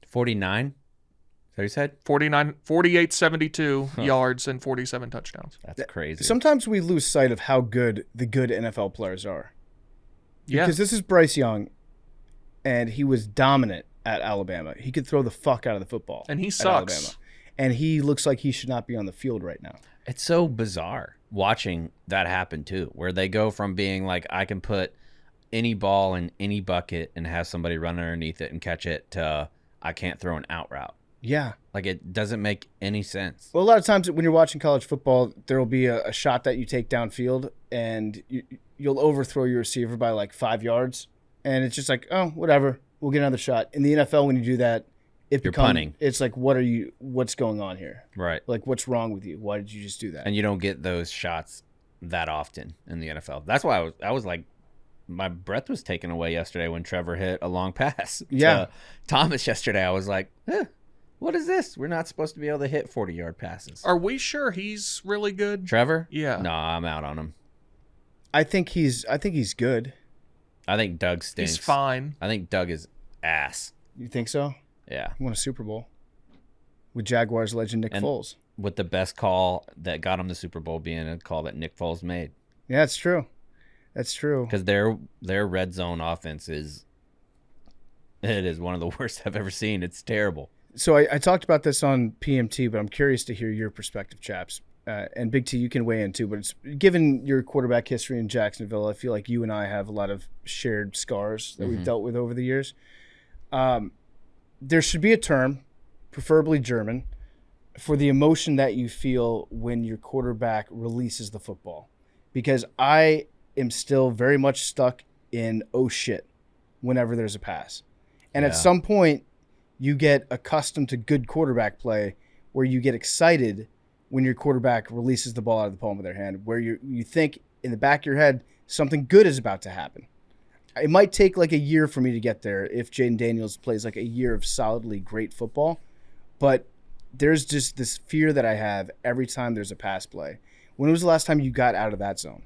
49? Is that what you said? 4,872 yards and 47 touchdowns. That's crazy. Sometimes we lose sight of how good the good NFL players are. Yeah. Because this is Bryce Young, and he was dominant at Alabama. He could throw the fuck out of the football. And he at sucks. Alabama. And he looks like he should not be on the field right now. It's so bizarre watching that happen too, where they go from being like, I can put any ball in any bucket and have somebody run underneath it and catch it, to I can't throw an out route. Yeah. Like, it doesn't make any sense. Well, a lot of times when you're watching college football, there will be a shot that you take downfield, and you'll overthrow your receiver by like 5 yards. And it's just like, oh, whatever. We'll get another shot. In the NFL, when you do that, You're punting. It's like, what's going on here? Right. Like, what's wrong with you? Why did you just do that? And you don't get those shots that often in the NFL. That's why I was like, my breath was taken away yesterday when Trevor hit a long pass. Yeah. To Thomas yesterday, I was like, what is this? We're not supposed to be able to hit 40-yard passes. Are we sure he's really good? Trevor? Yeah. No, I'm out on him. I think he's good. I think Doug stinks. He's fine. I think Doug is ass. You think so? Yeah. He won a Super Bowl with Jaguars legend Nick Foles. With the best call that got him the Super Bowl being a call that Nick Foles made. Yeah, that's true. That's true. Because their red zone offense is one of the worst I've ever seen. It's terrible. So I talked about this on PMT, but I'm curious to hear your perspective, chaps. And Big T, you can weigh in too. But given your quarterback history in Jacksonville, I feel like you and I have a lot of shared scars that we've dealt with over the years. There should be a term, preferably German, for the emotion that you feel when your quarterback releases the football. Because I am still very much stuck in oh shit whenever there's a pass. And at some point, you get accustomed to good quarterback play where you get excited when your quarterback releases the ball out of the palm of their hand, where you think in the back of your head something good is about to happen. It might take like a year for me to get there if Jaden Daniels plays like a year of solidly great football, but there's just this fear that I have every time there's a pass play. When was the last time you got out of that zone?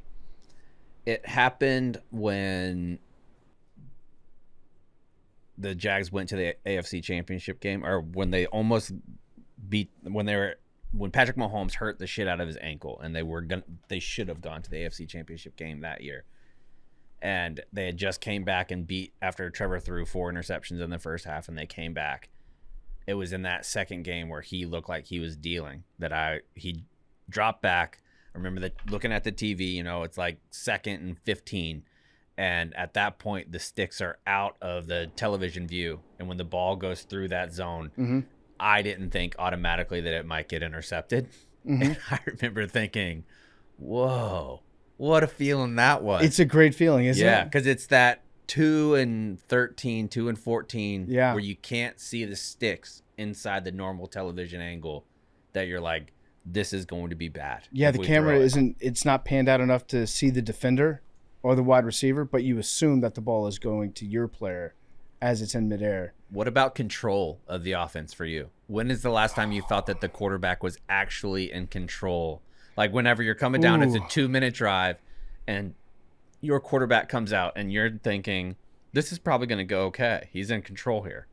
It happened when the Jags went to the AFC Championship game, or when they almost when Patrick Mahomes hurt the shit out of his ankle, and they should have gone to the AFC Championship game that year. And they had just came back and beat after Trevor threw 4 interceptions in the first half, and they came back. It was in that second game where he looked like he was dealing he dropped back. I remember looking at the TV, it's like 2nd and 15. And at that point, the sticks are out of the television view. And when the ball goes through that zone, I didn't think automatically that it might get intercepted. And I remember thinking, whoa, what a feeling that was. It's a great feeling, isn't it? Yeah, because it's that 2 and 13, 2 and 14, where you can't see the sticks inside the normal television angle that you're like, this is going to be bad. Yeah, the camera it's not panned out enough to see the defender or the wide receiver, but you assume that the ball is going to your player as it's in midair. What about control of the offense for you? When is the last time you thought that the quarterback was actually in control? Like whenever you're coming down, it's a 2-minute drive, and your quarterback comes out, and you're thinking, this is probably going to go okay. He's in control here.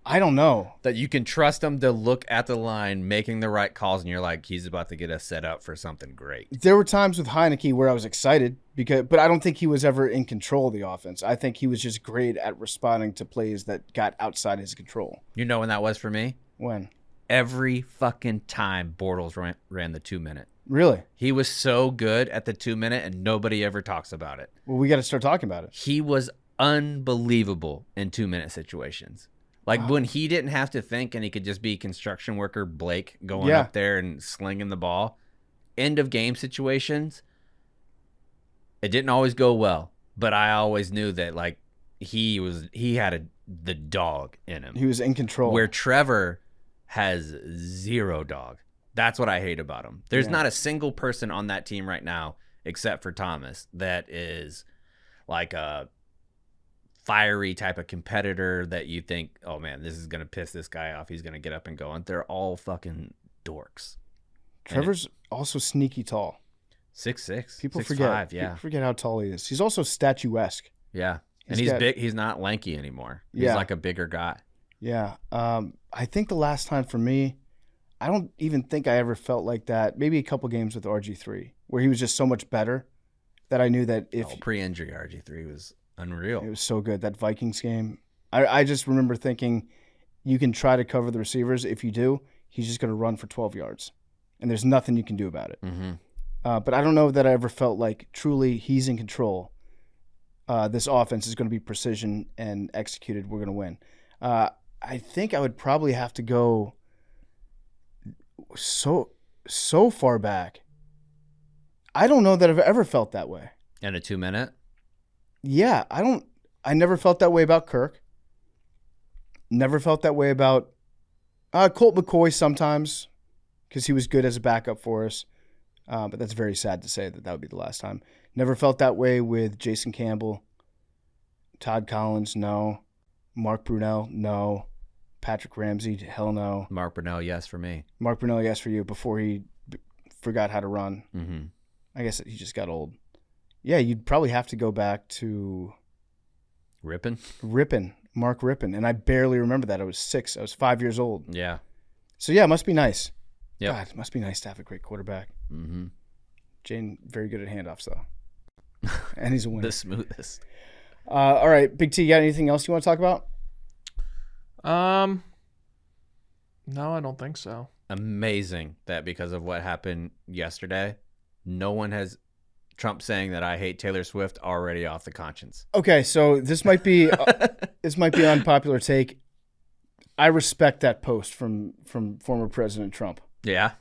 I don't know. That you can trust him to look at the line, making the right calls, and you're like, he's about to get us set up for something great. There were times with Heineke where I was excited, but I don't think he was ever in control of the offense. I think he was just great at responding to plays that got outside his control. You know when that was for me? When? Every fucking time Bortles ran the 2-minute. Really? He was so good at the 2-minute, and nobody ever talks about it. Well, we got to start talking about it. He was unbelievable in 2-minute situations. Like when he didn't have to think and he could just be construction worker Blake going up there and slinging the ball. End of game situations, it didn't always go well, but I always knew that like he had the dog in him. He was in control. Where Trevor has zero dog. That's what I hate about him. There's not a single person on that team right now, except for Thomas, that is like a fiery type of competitor that you think, oh man, this is going to piss this guy off. He's going to get up and go. And they're all fucking dorks. Trevor's also sneaky tall. 6'6". People 6'5", forget. yeah. People forget how tall he is. He's also statuesque. Yeah. And he's big. He's not lanky anymore. He's like a bigger guy. Yeah. I think the last time for me, I don't even think I ever felt like that. Maybe a couple games with RG3 where he was just so much better that I knew that if pre-injury RG3 was unreal. It was so good. That Vikings game. I just remember thinking you can try to cover the receivers. If you do, he's just going to run for 12 yards. And there's nothing you can do about it. Mm-hmm. But I don't know that I ever felt like truly he's in control. This offense is going to be precision and executed. We're going to win. I think I would probably have to go so far back. I don't know that I've ever felt that way. In a 2-minute? Yeah, I never felt that way about Kirk. Never felt that way about Colt McCoy sometimes because he was good as a backup for us. But that's very sad to say that would be the last time. Never felt that way with Jason Campbell. Todd Collins, no. Mark Brunell, no. Patrick Ramsey, hell no. Mark Brunell, yes for me. Mark Brunell, yes for you, before he forgot how to run. Mm-hmm. I guess he just got old. Yeah, you'd probably have to go back to Rippin, Mark Rippin. And I barely remember that. I was 6. I was 5 years old. Yeah. So, yeah, it must be nice. Yep. God, it must be nice to have a great quarterback. Mm-hmm. Jane, very good at handoffs, though. And he's a winner. The smoothest. All right, Big T, you got anything else you want to talk about? No, I don't think so. Amazing that because of what happened yesterday, no one has Trump saying that I hate Taylor Swift already off the conscience. Okay, so this might be an unpopular take. I respect that post from former President Trump. Yeah.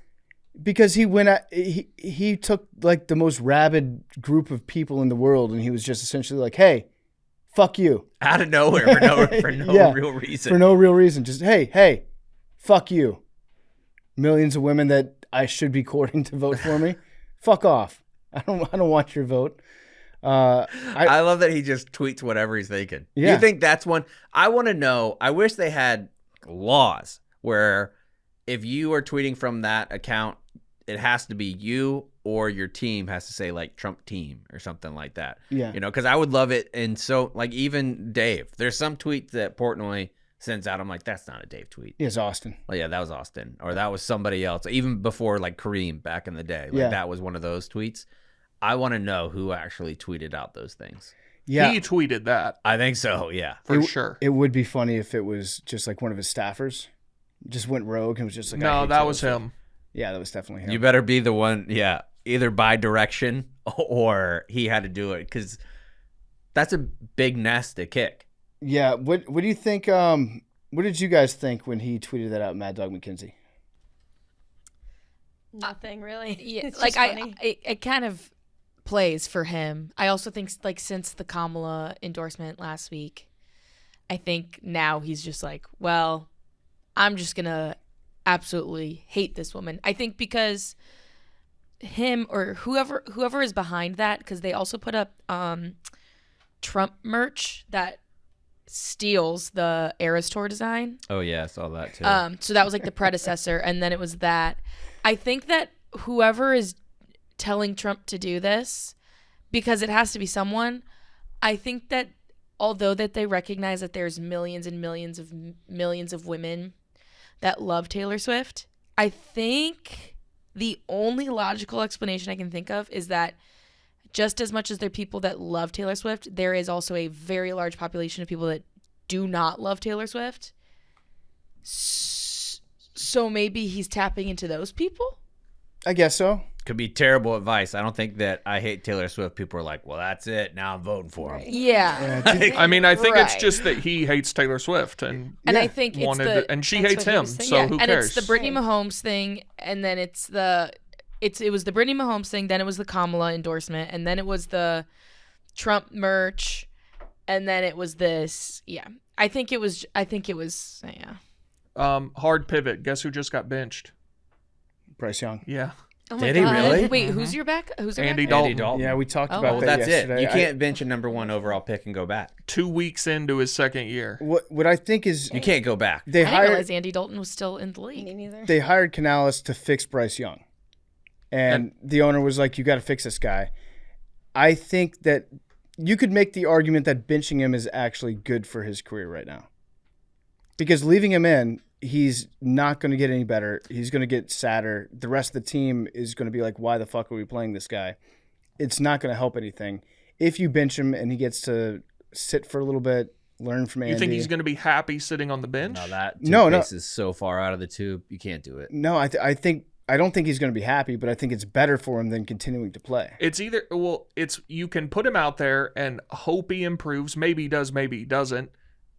Because he took like the most rabid group of people in the world and he was just essentially like, "Hey, fuck you." Out of nowhere for no real reason. For no real reason. Just, hey, fuck you. Millions of women that I should be courting to vote for me. Fuck off. I don't want your vote. I love that he just tweets whatever he's thinking. Yeah. You think that's one? I want to know. I wish they had laws where if you are tweeting from that account, it has to be you or your team has to say like Trump team or something like that. Yeah. You know, because I would love it. And so like even Dave, there's some tweets that Portnoy sends out. I'm like, that's not a Dave tweet. Yes, Austin. Well, yeah, that was Austin. Or that was somebody else. Even before like Kareem back in the day. Like that was one of those tweets. I want to know who actually tweeted out those things. Yeah. He tweeted that. I think so, yeah. For sure. It would be funny if it was just like one of his staffers. Just went rogue and was just like, no, that was him. Yeah, that was definitely him. You better be the one, yeah, either by direction or he had to do it because that's a big nest to kick. Yeah, what do you think? What did you guys think when he tweeted that out, Mad Dog McKenzie? Nothing really. Yeah, It's like just funny. it kind of plays for him. I also think like since the Kamala endorsement last week, I think now he's just like, well, I'm just gonna absolutely hate this woman. I think because him or whoever is behind that, because they also put up Trump merch that steals the Eras Tour design. Oh yeah, I saw that too. So that was like the predecessor, and then it was that. I think that whoever is telling Trump to do this, because it has to be someone, I think that although that they recognize that there's millions and millions of women that love Taylor Swift, I think the only logical explanation I can think of is that just as much as there are people that love Taylor Swift, there is also a very large population of people that do not love Taylor Swift. So maybe he's tapping into those people? I guess so. could be terrible advice. I don't think that I hate Taylor Swift. People are like, well, that's it. Now I'm voting for him. Yeah. I mean, I think it's Right. just that he hates Taylor Swift and I think it's and she That's hates what he him. was saying. So yeah, who and cares? it's the Brittany Mahomes thing, and then it was the Brittany Mahomes thing, then it was the Kamala endorsement, and then it was the Trump merch, and then it was this. Yeah, I think it was. Yeah. Hard pivot. Guess who just got benched? Bryce Young. Yeah, Oh my Did he God. really? Wait, who's your back? Who's your Andy back? Dalton. Andy Dalton. Yeah, we talked Oh, about Well, that that's yesterday. it. You can't bench a number 1 overall pick and go back. 2 weeks into his second year. What I think is You can't go back. they I didn't realize hired Andy Dalton was still in the Me league. neither. Canales to fix Bryce Young, and the owner was like, "You got to fix this guy." I think that you could make the argument that benching him is actually good for his career right now, because leaving him in, he's not going to get any better. He's going to get sadder. The rest of the team is going to be like, "Why the fuck are we playing this guy?" It's not going to help anything. If you bench him and he gets to sit for a little bit, learn from Andy. You think he's going to be happy sitting on the bench? No, that No, toothpaste is so far out of the tube. You can't do it. No, I don't think he's going to be happy, but I think it's better for him than continuing to play. It's you can put him out there and hope he improves. Maybe he does, maybe he doesn't.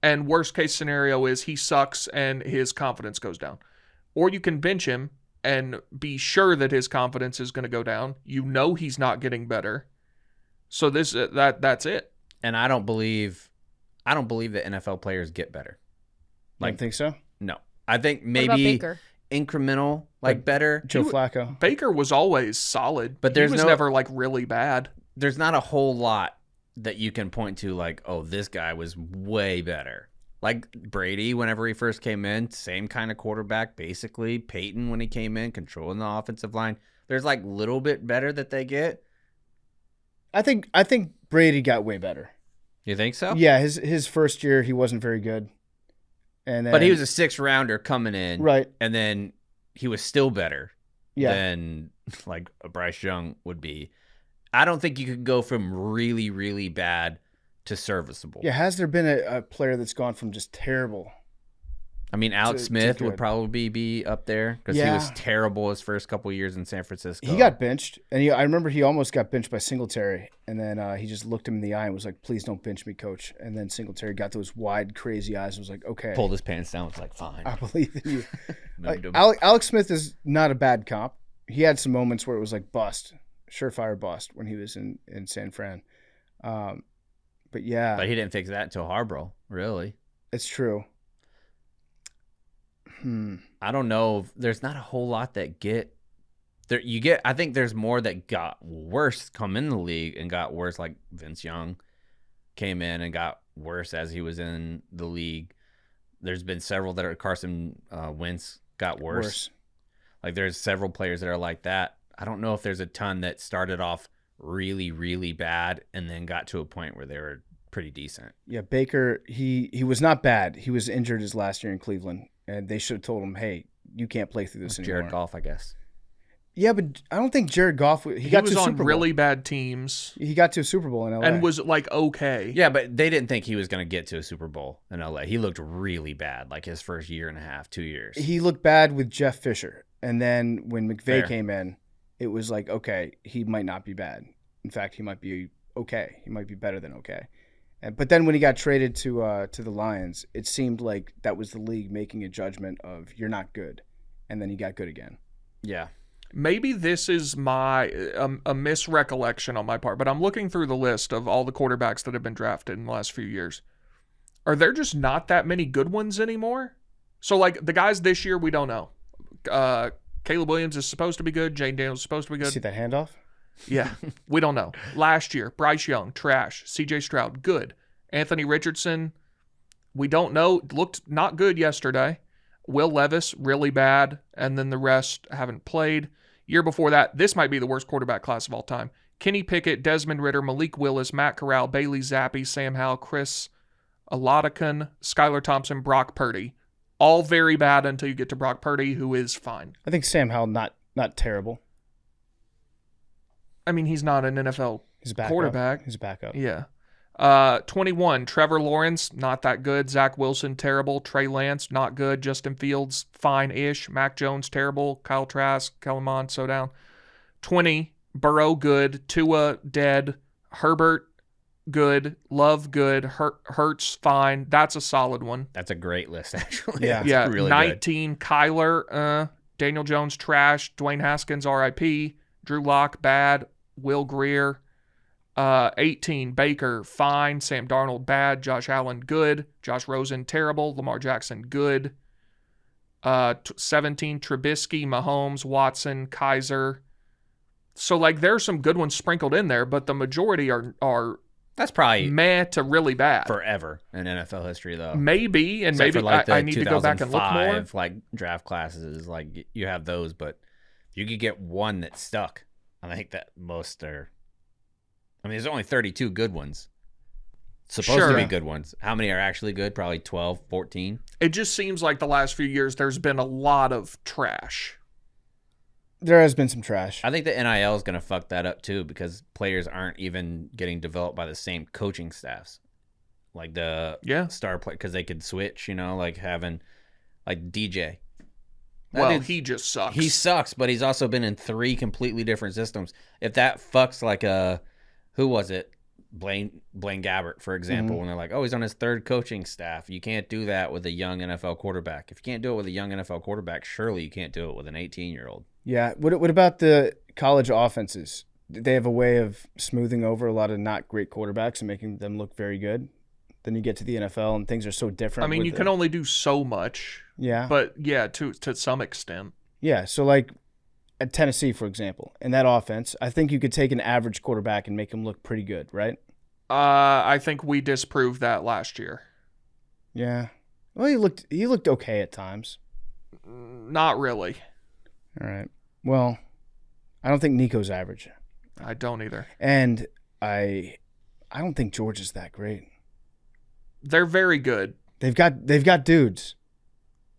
And worst case scenario is he sucks and his confidence goes down. Or you can bench him and be sure that his confidence is going to go down. You know he's not getting better. So that's it. And I don't believe that NFL players get better. I don't think so. No. I think What about maybe Baker? incremental, like better. Joe Flacco. Baker was always solid, But he there's was no- never like really bad. There's not a whole lot that you can point to like, oh, this guy was way better. Like Brady, whenever he first came in, same kind of quarterback, basically. Peyton, when he came in, controlling the offensive line. There's like little bit better that they get. I think Brady got way better. You think so? Yeah, his first year he wasn't very good, and then, But he was a 6th rounder coming in. right. And then he was still better Yeah, than like a Bryce Young would be. I don't think you could go from really, really bad to serviceable. yeah. Has there been a player that's gone from just terrible? I mean, Alex to Smith would good. probably be up there because he Yeah. was terrible his first couple years in San Francisco. He got benched, and I remember he almost got benched by Singletary, and then he just looked him in the eye and was like, "Please don't bench me, coach." And then Singletary got those wide, crazy eyes and was like, "Okay, pulled his pants down. Was like, fine. I believe in you." Moved him. Alex Smith is not a bad comp. He had some moments where it was like bust, surefire bust when he was in San Fran. But yeah, But he didn't fix that until Harborough, really. it's true. I don't know. There's not a whole lot that get there. You get. I think there's more that got worse come in the league and got worse. Like Vince Young came in and got worse as he was in the league. There's been several that are Carson Wentz got worse. Like there's several players that are like that. I don't know if there's a ton that started off really, really bad and then got to a point where they were pretty decent. Yeah, Baker, he was not bad. He was injured his last year in Cleveland, and they should have told him, "Hey, you can't play through this anymore." Jared Goff, I guess. Yeah, but I don't think Jared Goff. He He got was to a on Super Bowl. really bad teams He got to a Super Bowl in LA. and was like okay. Yeah, but they didn't think he was going to get to a Super Bowl in LA. He looked really bad, like his first year and a half, 2 years. He looked bad with Jeff Fisher, and then when McVay Fair. came in, it was like, okay, he might not be bad. In fact, he might be okay. He might be better than okay. But then when he got traded to the Lions, it seemed like that was the league making a judgment of you're not good, and then he got good again. Yeah. Maybe this is my a misrecollection on my part, but I'm looking through the list of all the quarterbacks that have been drafted in the last few years. Are there just not that many good ones anymore? So, like, the guys this year, we don't know. Caleb Williams is supposed to be good. Jane Daniels is supposed to be good. See that handoff? Yeah, we don't know. Last year, Bryce Young, trash. CJ Stroud, good. Anthony Richardson, we don't know. Looked not good yesterday. Will Levis, really bad. And then the rest haven't played. Year before that, this might be the worst quarterback class of all time. Kenny Pickett, Desmond Ridder, Malik Willis, Matt Corral, Bailey Zappi, Sam Howell, Chris Oladikan, Skylar Thompson, Brock Purdy. All very bad until you get to Brock Purdy, who is fine. I think Sam Howell not terrible. I mean, he's not an NFL He's a backup. quarterback. He's a backup. Yeah. 21, Trevor Lawrence, not that good. Zach Wilson, terrible. Trey Lance, not good. Justin Fields, fine-ish. Mac Jones, terrible. Kyle Trask, Kellen Mond, so down. 20, Burrow, good. Tua, dead. Herbert, good. Love, good. Hurts, fine. That's a solid one. That's a great list, actually. Yeah. That's really 19, Kyler, Daniel Jones, trash. Dwayne Haskins, RIP. Drew Lock, bad. Will Greer. 18, Baker, fine. Sam Darnold, bad. Josh Allen, good. Josh Rosen, terrible. Lamar Jackson, good. 17, Trubisky, Mahomes, Watson, Kaiser. So, like, there's some good ones sprinkled in there, but the majority are That's probably meh to really bad. forever in NFL history, though. Maybe, and Except maybe for, like, the I need to go back and look more. 2005, like, draft classes, like, you have those, but you could get one that stuck. I think that most are... I mean, there's only 32 good ones. Supposed to be good ones. How many are actually good? Probably 12, 14. It just seems like the last few years there's been a lot of trash. There has been some trash. I think the NIL is going to fuck that up too because players aren't even getting developed by the same coaching staffs. Like the star player, because they could switch, like having like DJ. Well, he just sucks. He sucks, but he's also been in 3 completely different systems. If that fucks like who was it? Blaine Gabbert, for example, when they're like, oh, he's on his 3rd coaching staff. You can't do that with a young NFL quarterback. If you can't do it with a young NFL quarterback, surely you can't do it with an 18-year-old. Yeah. What about the college offenses? They have a way of smoothing over a lot of not great quarterbacks and making them look very good. Then you get to the NFL and things are so different. I mean, you can only do so much. Yeah. But yeah, to some extent. Yeah. So like at Tennessee, for example, in that offense, I think you could take an average quarterback and make him look pretty good, right? I think we disproved that last year. Yeah. Well, he looked okay at times. Not really. All right. Well, I don't think Nico's average. I don't either. And I don't think George is that great. They're very good. They've got dudes.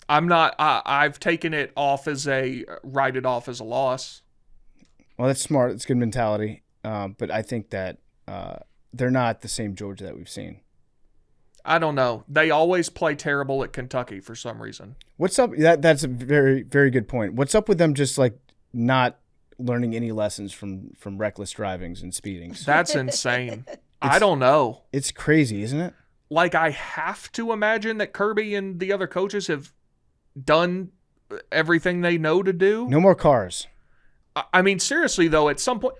I'm not. I've taken it off as write it off as a loss. Well, that's smart. It's good mentality. But I think that they're not the same Georgia that we've seen. I don't know. They always play terrible at Kentucky for some reason. What's up? That's a very, very good point. What's up with them just like not learning any lessons from reckless drivings and speedings? That's insane. I don't know. It's crazy, isn't it? Like, I have to imagine that Kirby and the other coaches have done everything they know to do. No more cars. I mean, seriously, though, at some point,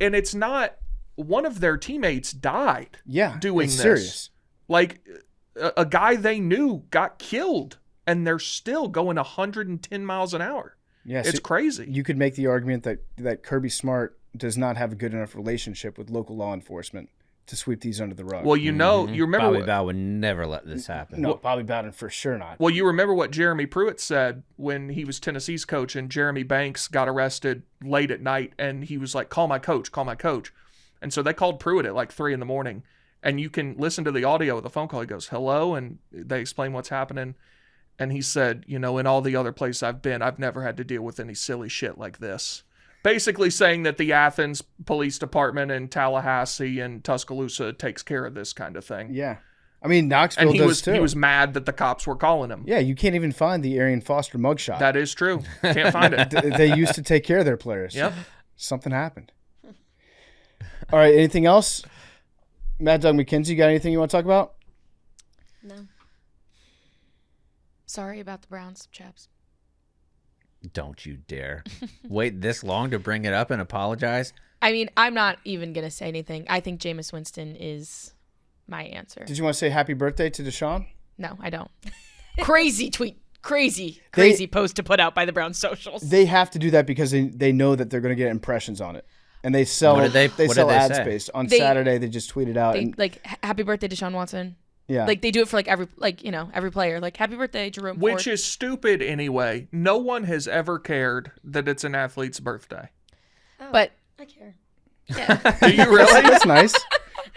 and it's not, one of their teammates died doing it's this. Serious. Like, a guy they knew got killed, and they're still going 110 miles an hour. Yeah, it's crazy. You could make the argument that Kirby Smart does not have a good enough relationship with local law enforcement to sweep these under the rug. Well, you remember Bobby Bowden would never let this happen. No, Bobby Bowden for sure not. Well, you remember what Jeremy Pruitt said when he was Tennessee's coach and Jeremy Banks got arrested late at night, and he was like, call my coach. And so they called Pruitt at like 3 a.m, and you can listen to the audio of the phone call. He goes, hello, and they explain what's happening. And he said, in all the other places I've been, I've never had to deal with any silly shit like this. Basically saying that the Athens Police Department and Tallahassee and Tuscaloosa takes care of this kind of thing. Yeah. I mean, Knoxville and does too. He was mad that the cops were calling him. Yeah, you can't even find the Arian Foster mugshot. That is true. Can't find it. They used to take care of their players. Yep. Something happened. All right, anything else? Mad Dog McKenzie, got anything you want to talk about? No. Sorry about the Browns, chaps. Don't you dare. Wait this long to bring it up and apologize? I mean, I'm not even going to say anything. I think Jameis Winston is my answer. Did you want to say happy birthday to Deshaun? No, I don't. Crazy tweet. Crazy post to put out by the Browns socials. They have to do that because they know that they're going to get impressions on it. And they sell sell ad space. On Saturday, they just tweeted out. Happy birthday, Deshaun Watson. Yeah. Like, they do it for, every player. Like, happy birthday, Jerome Ford. Which is stupid anyway. No one has ever cared that it's an athlete's birthday. Oh, but I care. Yeah. Do you really? That's nice.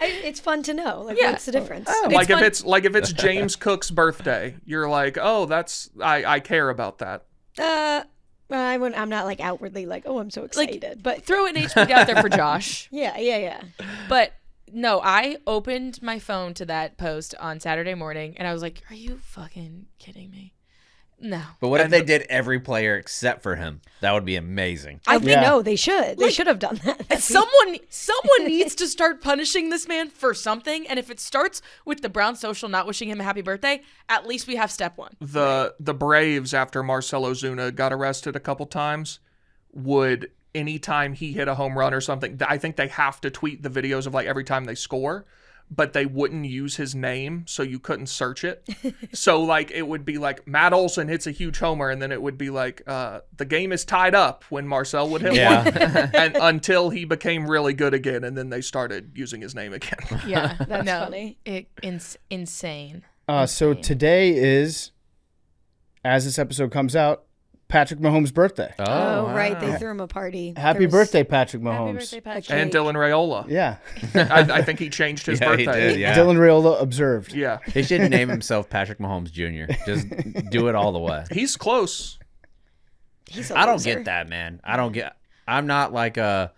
It's fun to know. Like, Yeah. what's the difference? Oh. Like if it's James Cook's birthday, you're like, oh, that's I care about that. I'm not like outwardly like, oh, I'm so excited. But throw an H tweet out there for Josh. yeah. But no, I opened my phone to that post on Saturday morning, and I was like, are you fucking kidding me? No. But what if they did every player except for him? That would be amazing. I think No, they should. They should have done that. someone needs to start punishing this man for something. And if it starts with the Brown social not wishing him a happy birthday, at least we have step one. The Braves, after Marcell Ozuna got arrested a couple times, would anytime he hit a home run or something, I think they have to tweet the videos of like every time they score, but they wouldn't use his name, so you couldn't search it. So like it would be like Matt Olson hits a huge homer, and then it would be like the game is tied up when Marcell would hit one, and until he became really good again, and then they started using his name again. Yeah, That's funny. Insane. So today is, as this episode comes out, Patrick Mahomes' birthday. Oh, right. They threw him a party. Happy There was birthday, Patrick Happy Mahomes. birthday, Patrick. And Dylan Raiola. Yeah. I think he changed his Yeah, he birthday. did, yeah. Dylan Raiola observed. Yeah. He should name himself Patrick Mahomes Jr. Just do it all the way. He's close. He's a I don't loser. get that, man. I'm not like a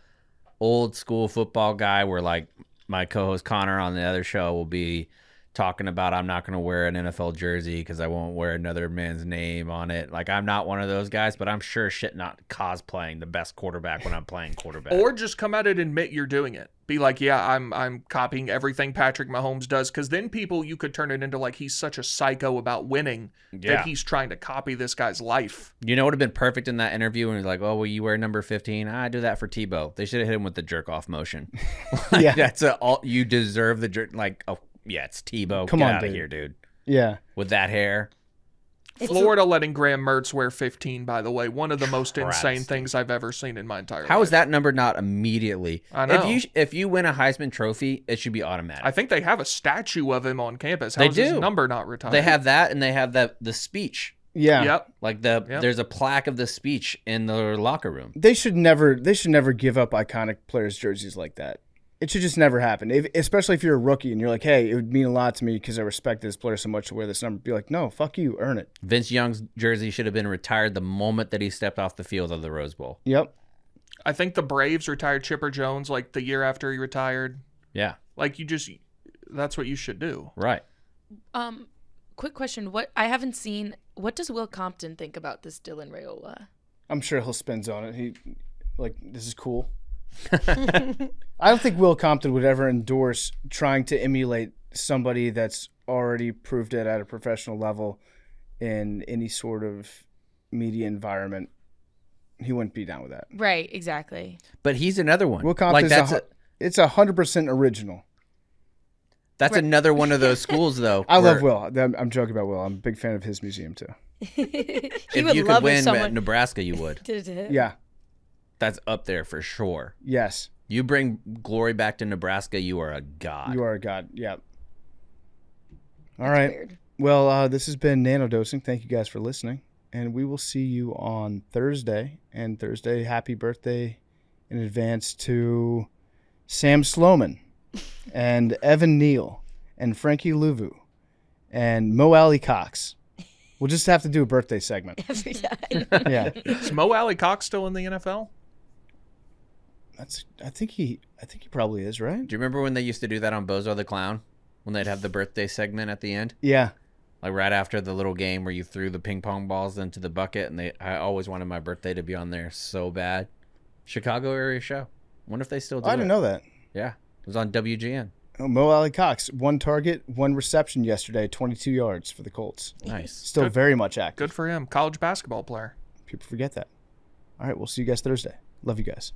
old school football guy where like my co-host Connor on the other show will be talking about I'm not going to wear an NFL jersey because I won't wear another man's name on it. Like, I'm not one of those guys, but I'm sure shit not cosplaying the best quarterback when I'm playing quarterback. Or just come out and admit you're doing it. Be like, yeah, I'm copying everything Patrick Mahomes does, because then you could turn it into like he's such a psycho about winning that he's trying to copy this guy's life. You know what would have been perfect in that interview when he's like, oh, well, you wear number 15? I do that for Tebow. They should have hit him with the jerk-off motion. Like, Yeah. That's you deserve the jerk. Like, oh, yeah, it's Tebow. Come Get on, out of dude. here, dude. Yeah. With that hair. Florida letting Graham Mertz wear 15, by the way, one of the most Travesty. insane things I've ever seen in my entire life. How is that number not immediately? I know. If you win a Heisman Trophy, it should be automatic. I think they have a statue of him on campus. How They is his do. number not retired? They have that, and they have the speech. Yeah. Yep. Like there's a plaque of the speech in the locker room. They should never give up iconic players' jerseys like that. It should just never happen. Especially if you're a rookie and you're like, hey, it would mean a lot to me because I respect this player so much to wear this number. Be like, no, fuck you, earn it. Vince Young's jersey should have been retired the moment that he stepped off the field of the Rose Bowl. Yep. I think the Braves retired Chipper Jones like the year after he retired. Yeah, Like that's what you should do. right. Quick question. What does Will Compton think about this Dylan Raiola? I'm sure he'll spins on it. This is cool. I don't think Will Compton would ever endorse trying to emulate somebody that's already proved it at a professional level in any sort of media environment. He wouldn't be down with that. Right, exactly. But he's another one. Will Compton it's 100% original. That's another one of those schools, though. I where love Will. I'm joking about Will. I'm a big fan of his museum too. If would you love could win if someone at Nebraska, you would. did it. Yeah. That's up there for sure. Yes. You bring glory back to Nebraska, you are a god. You are a god. Yeah. All right. Weird. Well, this has been Nanodosing. Thank you guys for listening. And we will see you on Thursday. And Thursday, happy birthday in advance to Sam Sloman and Evan Neal and Frankie Louvu and Mo Alley Cox. We'll just have to do a birthday segment. Every time. Yeah. Is Mo Alley Cox still in the NFL? I think he probably is, right? Do you remember when they used to do that on Bozo the Clown? When they'd have the birthday segment at the end? Yeah. Like right after the little game where you threw the ping pong balls into the bucket, and I always wanted my birthday to be on there so bad. Chicago area show. Wonder if they still do it. I didn't know that. Yeah. It was on WGN. Oh, Mo Alley Cox, 1 target, 1 reception yesterday, 22 yards for the Colts. Nice. Still Good. very much active. Good for him. College basketball player. People forget that. All right, we'll see you guys Thursday. Love you guys.